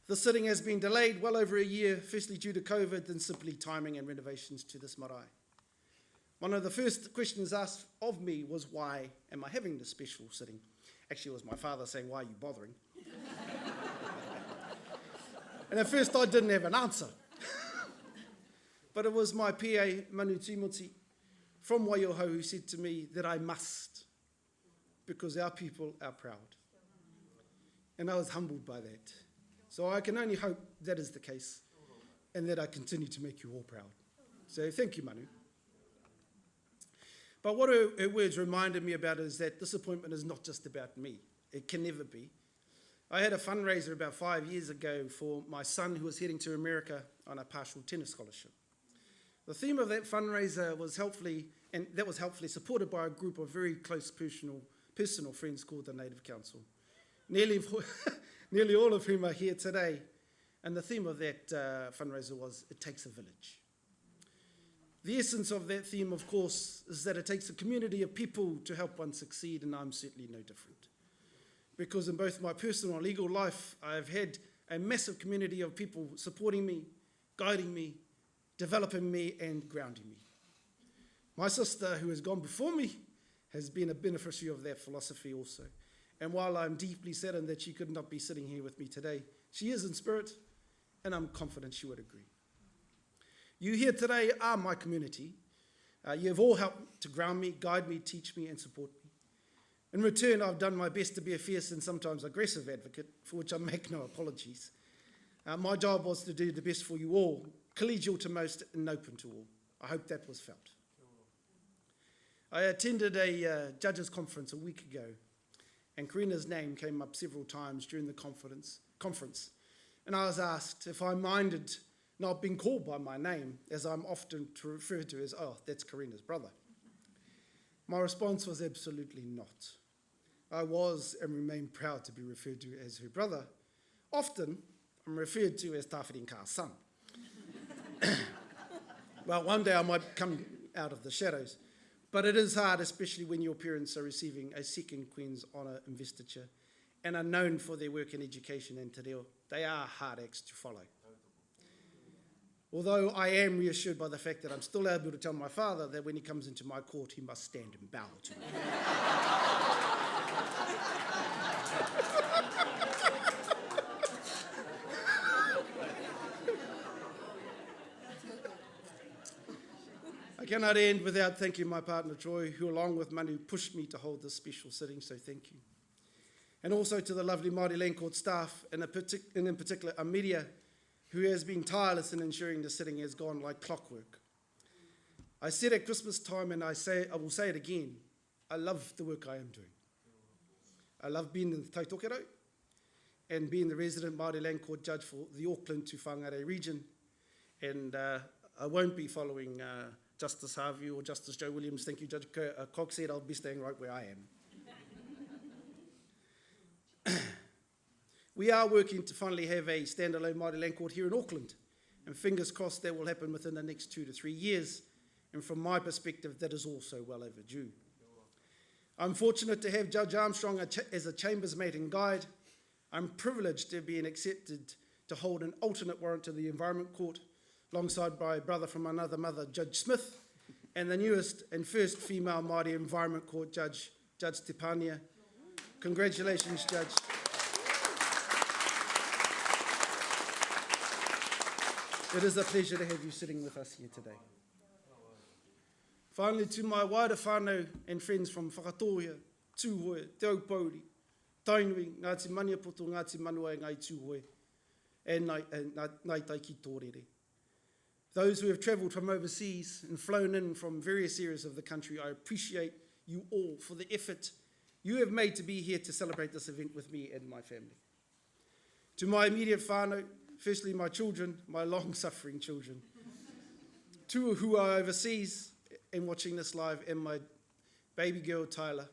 Speaker 10: The sitting has been delayed well over a year, firstly due to COVID, then simply timing and renovations to this marae. One of the first questions asked of me was, why am I having this special sitting? Actually, it was my father saying, why are you bothering? And at first I didn't have an answer. But it was my PA, Manu Timoti, from Waiuho, who said to me that I must, because our people are proud. And I was humbled by that. So I can only hope that is the case, and that I continue to make you all proud. So thank you, Manu. But what her words reminded me about is that this appointment is not just about me. It can never be. I had a fundraiser about 5 years ago for my son who was heading to America on a partial tennis scholarship. The theme of that fundraiser was helpfully supported by a group of very close personal friends called the Native Council. Nearly all of whom are here today. And the theme of that fundraiser was, it takes a village. The essence of that theme, of course, is that it takes a community of people to help one succeed, and I'm certainly no different. Because in both my personal and legal life, I've had a massive community of people supporting me, guiding me, developing me, and grounding me. My sister, who has gone before me, has been a beneficiary of that philosophy also. And while I'm deeply saddened that she could not be sitting here with me today, she is in spirit, and I'm confident she would agree. You here today are my community. You have all helped to ground me, guide me, teach me, and support me. In return, I've done my best to be a fierce and sometimes aggressive advocate, for which I make no apologies. My job was to do the best for you all, collegial to most and open to all. I hope that was felt. I attended a judges' conference a week ago, and Karina's name came up several times during the conference, and I was asked if I minded not being called by my name, as I'm often referred to as, oh, that's Karina's brother. My response was absolutely not. I was and remain proud to be referred to as her brother. Often, I'm referred to as Tawhirinka's son. Well, one day I might come out of the shadows, but it is hard, especially when your parents are receiving a second Queen's Honour investiture and are known for their work in education and te reo. They are hard acts to follow. Although I am reassured by the fact that I'm still able to tell my father that when he comes into my court, he must stand and bow to me. I cannot end without thanking my partner Troy, who along with Manu pushed me to hold this special sitting, so thank you. And also to the lovely Māori Land Court staff, and in particular Amelia, who has been tireless in ensuring the sitting has gone like clockwork. I said at Christmas time, and I will say it again, I love the work I am doing. I love being in the Tautokero and being the resident Māori Land Court judge for the Auckland to Whangarei region. And I won't be following Justice Harvey or Justice Joe Williams. Thank you, Judge Cox said I'll be staying right where I am. We are working to finally have a standalone Māori Land Court here in Auckland, and fingers crossed that will happen within the next 2 to 3 years, and from my perspective, that is also well overdue. I'm fortunate to have Judge Armstrong as a Chambers mate and guide. I'm privileged to have been accepted to hold an alternate warrant to the Environment Court, alongside my brother from another mother, Judge Smith, and the newest and first female Māori Environment Court judge, Judge Te Pānia. Congratulations, Judge. It is a pleasure to have you sitting with us here today. Finally, to my wider whānau and friends from Whakatohia, Tūhoe, Te Aupauri, Tainui, Ngāti Maniapoto, Ngāti Manua, Ngai Tūhoe, and Ngāi Tai ki tōrere. Those who have travelled from overseas and flown in from various areas of the country, I appreciate you all for the effort you have made to be here to celebrate this event with me and my family. To my immediate whānau, firstly my children, my long-suffering children, two who are overseas and watching this live, and my baby girl Tyler,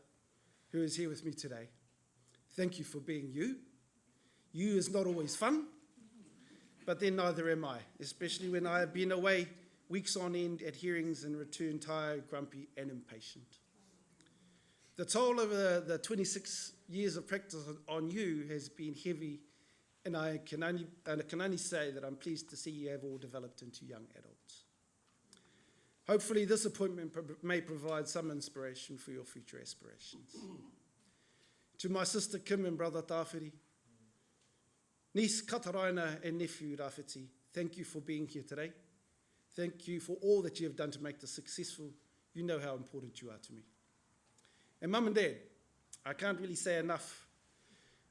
Speaker 10: who is here with me today. Thank you for being you. You is not always fun, but then neither am I, especially when I have been away weeks on end at hearings and return tired, grumpy, and impatient. The toll of the 26 years of practice on you has been heavy, and I can only say that I'm pleased to see you have all developed into young adults. Hopefully this appointment may provide some inspiration for your future aspirations. To my sister Kim and brother Tāwhiri, niece Kataraina and nephew Rafiti, thank you for being here today. Thank you for all that you have done to make this successful. You know how important you are to me. And Mum and Dad, I can't really say enough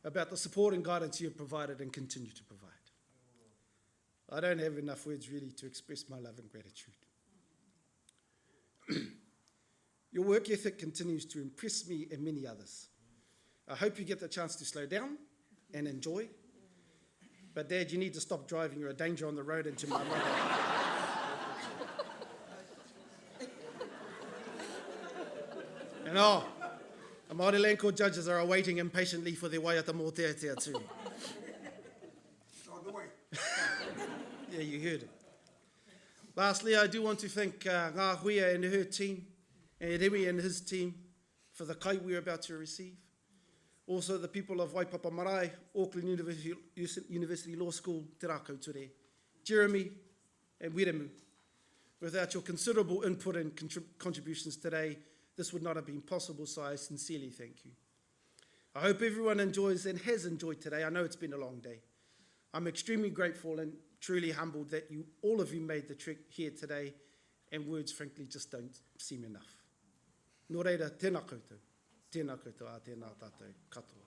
Speaker 10: about the support and guidance you have provided and continue to provide. I don't have enough words really to express my love and gratitude. Your work ethic continues to impress me and many others. I hope you get the chance to slow down and enjoy. But Dad, you need to stop driving. You're a danger on the road and to my mother. And the Māori Land Court judges are awaiting impatiently for their waiata mō tea too. Yeah, you heard it. Lastly, I do want to thank Ngā Huia and her team, and Rewi and his team, for the kai we're about to receive. Also, the people of Waipapa Marae, Auckland University Law School, te rā kouture, Jeremy and Wiremu. Without your considerable input and contributions today, this would not have been possible, so I sincerely thank you. I hope everyone enjoys and has enjoyed today. I know it's been a long day. I'm extremely grateful and truly humbled that all of you made the trek here today, and words frankly just don't seem enough. Nō reira, tēnā koutou. Tēnā koutou a tēnā tātou katoa.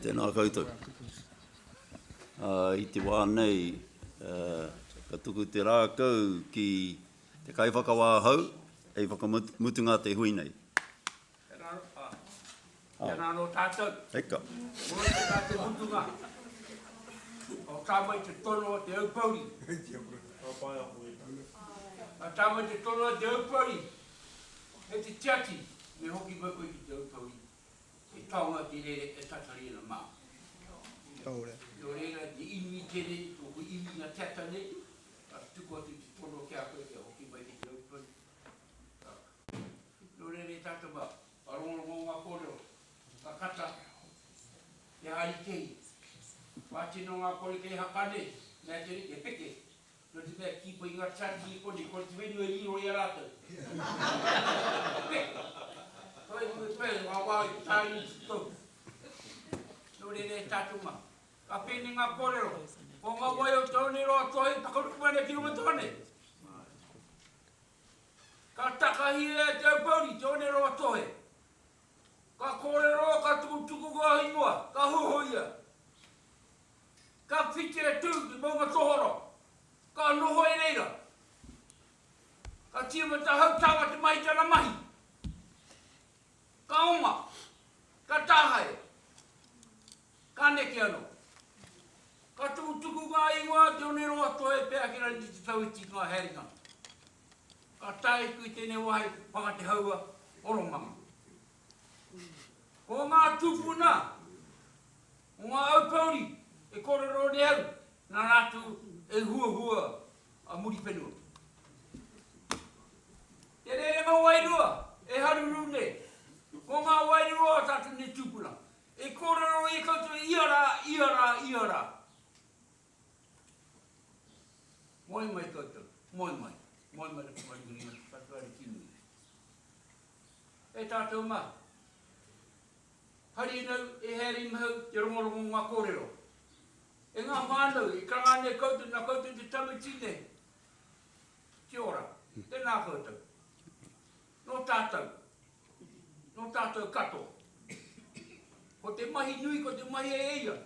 Speaker 3: Tēnā koutou. I te wā nei, ka tuku te rākau ki te kaiwhakawā hau, e whakamutunga te hui nei.
Speaker 11: Tēnā no tātou.
Speaker 3: Eka.
Speaker 11: Mō te tātou mutunga. O tāmai te tono o te aupauri. A tāmai te tono o te aupauri. E te tiati, me hoki mako i te aupauri. E taonga te rere e tatari na mā. Nō reira te imi tere, o ku imi na tata nei, a tuku atu te tono kia koe e hoki mai te aupauri. Nō reira tātou mā, a rongo ngā kōreo, ka kata, te hari kei. Wātino ngā kore kei hakane, nā tere, e peke. Nō te mea kipo i ngā tati i kone, kore te wenu e riro i a rātou. Peke. Toi mungu pēr, wā wā i tāi i tau. Nō reira tātou mā. Ka pēne ngā kōrero, o ngā wai o taone roa tohe, pakarukumane ki runga tōne. Ka takahi e te aupauri, taone roa tohe. Ka kōrero, ka tuku kua hingoa, ka huhoia. Ka white e tū ki maunga tohoro, ka noho e reira. Ka tiama ta hau tawa te mahi tana mahi. Ka oma, ka tāhae, ka neke anō. Ka tuku ngā ingoa, te one roa tohe pēa ki rani te tauiti ngā heringa. Ka tae kui tēnei wahi, whaka te haua, oromanga. Ko ngā tupuna, o ngā aupauri, e korero ne au, nā rātu e hua a muri whenua. Te rere ngā wairua, e haruru ne, ko ngā wairua tātu ne tupuna. E korero e koutou iara. Moi mai koutou, moi mai le pumaringa, patuare kinui. E tātou mā, hari nau e heri mahau te rongorongo ngā kōrero. E ngā whānau, e karangane koutou, nā koutou te tamitine. Ki ora, tēnā koutou. No tātou kato. Ko te mahi nui, ko te mahi e eia.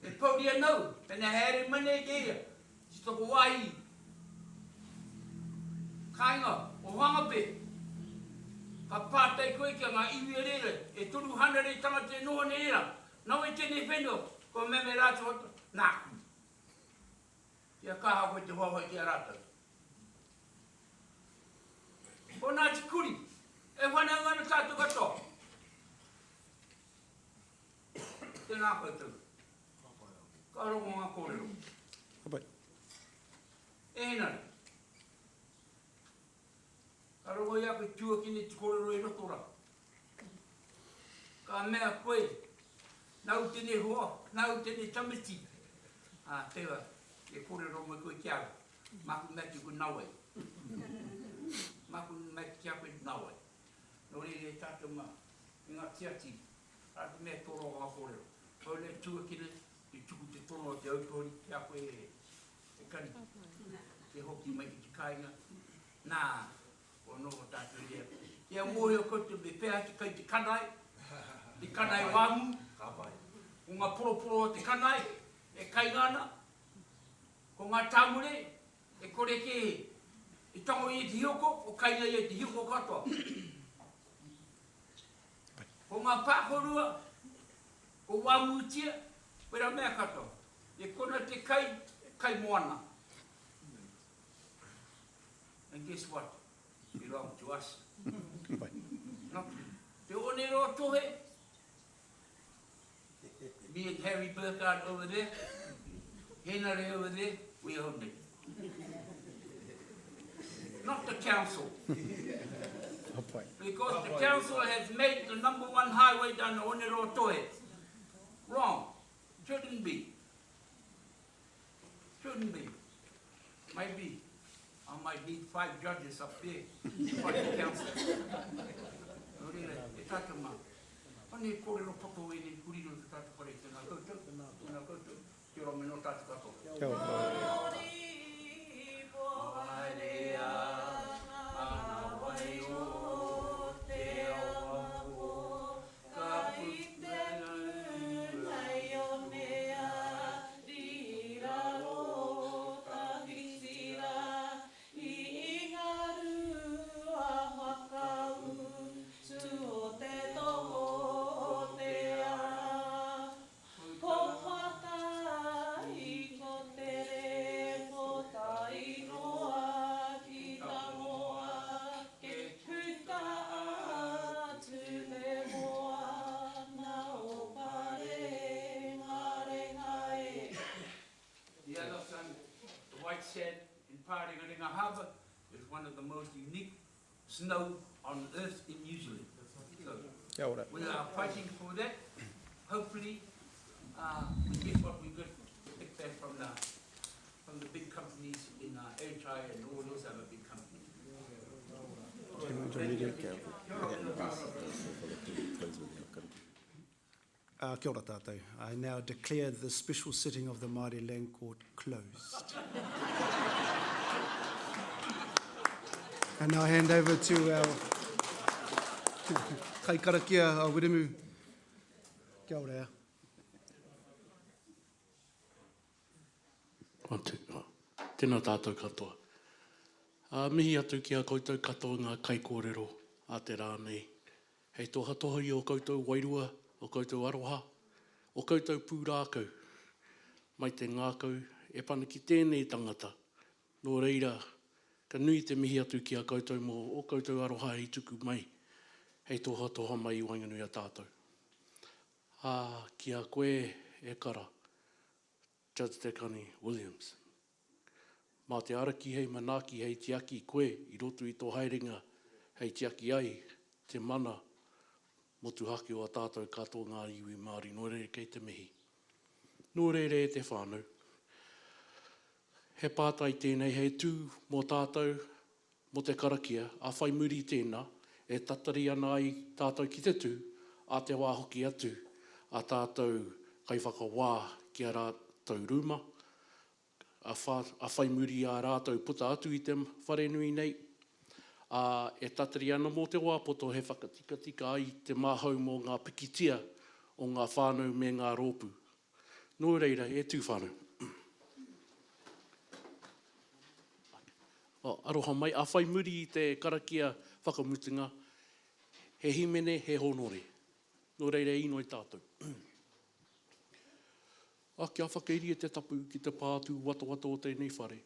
Speaker 11: E pauri anau, tēnā heri mane e eia. Si toko wai. Kainga, o wangape. Ka pātai koe kia ngā iwi rere, e turu hana re tanga te noa ne era. Nau e tēnei whenua, ko me rātu hoto, nāku. Kia kaha koe te wawai kia rātou. Ko nā te kuri, e whanau ngana tātou katoa. Tēnā koe tau. Ka rongo ngā kōrero.
Speaker 10: Kapai.
Speaker 11: E henare. Ka rongo ia koe tua kine te kōrero e rotora. Ka mea koe, nau tēne hoa, nau tēne tamiti. Tewa, e kōrero mo koe kia. Maku meki koe nawai. Maku meki kia koe nawai. Nō re tātou mā, i ngā tiati. Tātou mea tōro ngā kōrero. Kau le tua kine, i tuku te tono o te autori, kia koe e kani. Te hoki mai ki te kāinga. Nā, o noho tātou rea. Ia mōhio koutou me pēha ki kai te kanai. Te kanai wāmu. O ngā poroporo o te kanai. E kaingana. Ko ngā tāmure. E kore ke he. E tango i te hioko. O kainga i te hioko katoa. Ko ngā pākorua. Ko wāmutia. Pera mea katoa. E kona te kai. E kai moana. And guess what? It belongs to us. No? Te onero tohe. Me and Harry Burkhardt over there. Henry over there. We own it. Not the council. Because the council has made the #1 highway down the onero tohe. Wrong. Shouldn't be. Shouldn't be. Maybe. I might need 5 judges up there for the council. E tata mā. Pane kōrero pako e ne kuriro te tata kore tēnā koutou. Tēnā koutou. Te rongo no tata kato. Kia ora. Shed in Pārenga Harbour is one of the most unique snow on earth in New Zealand. So we are fighting for that. Hopefully, we get what we get back from the big companies in HI and all those other big companies.
Speaker 10: Kia ora tātou. I now declare the special sitting of the Māori Land Court closed. And now I hand over to our kai karakia a Wiremu. Kia ora.
Speaker 2: Tēnā tātou katoa. Mihi atu ki a koutou katoa ngā kai kōrero a te rānei. Hei toha toha i o koutou wairua, o koutou aroha, o koutou pūrākau. Mai te ngākau, e pana ki tēnei tangata. Nō reira, ka nui te mihi atu ki a koutou mō o koutou aroha i tuku mai. Hei toha toha mai i wainganui a tātou. Ki a koe e kara, Judge Te Kani Williams. Mā te araki hei manaki hei tiaki koe i roto i tō haerenga hei tiaki ai te mana motuhake o a tātou katoa ngā iwi Māori. Nō reire kei te mihi. Nō reire e te whānau. He pātai tēnei hei tū mō tātou mo te karakia a whai muri tēnā e tatari ana ai tātou ki te tū a te wāhoki atu a tātou kai whakawā ki a rātou rūma. A whai muri a rātou puta atu i te wharenui nei. E tatari ana mō te wāpoto he whakatika ai te māhau mō ngā pikitia o ngā whānau me ngā rōpū. Nō reira, e tū whānau. Aroha mai, a whai muri I te karakia whakamutinga, he himene, he honore. Nō reira ino I tātou. Kia whakairi e te tapu ki te pātū wata o tēnei whare.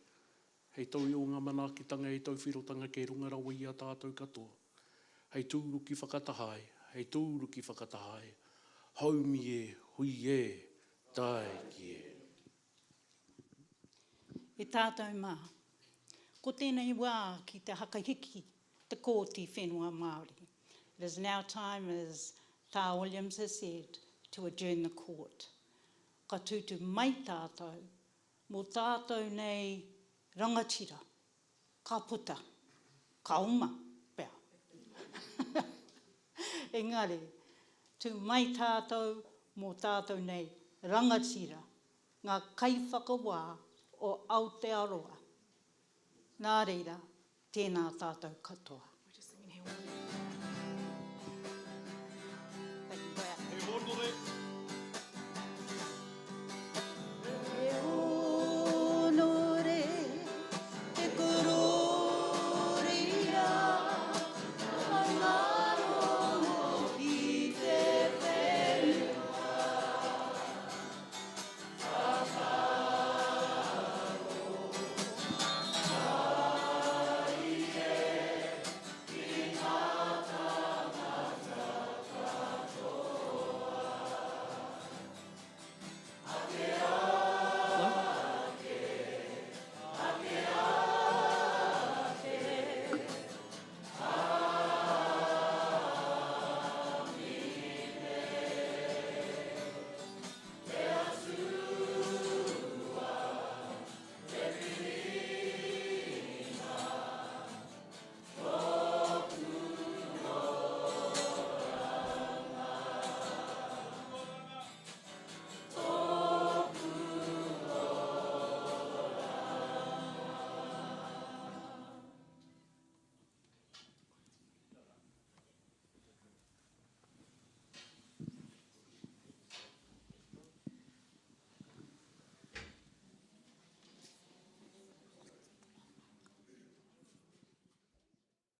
Speaker 2: Hei tau I o ngā manaakitanga, hei tau whirotanga kei runga rawa I a tātou katoa. Hei tūruki whakatahai, hei tūruki whakatahai. Haumi e, hui e, tai ki e.
Speaker 1: E tātou mā, ko tēnei wā ki te hakahiki, te kōti whenua Māori. It is now time, as Tā Williams has said, to adjourn the court. Ka tūtu mai tātou, mō tātou nei rangatira, ka puta, ka uma, pēr. Engari, tū mai tātou, mō tātou nei rangatira, ngā kaiwhakawā o Aotearoa. Nā reira, tēnā tātou katoa.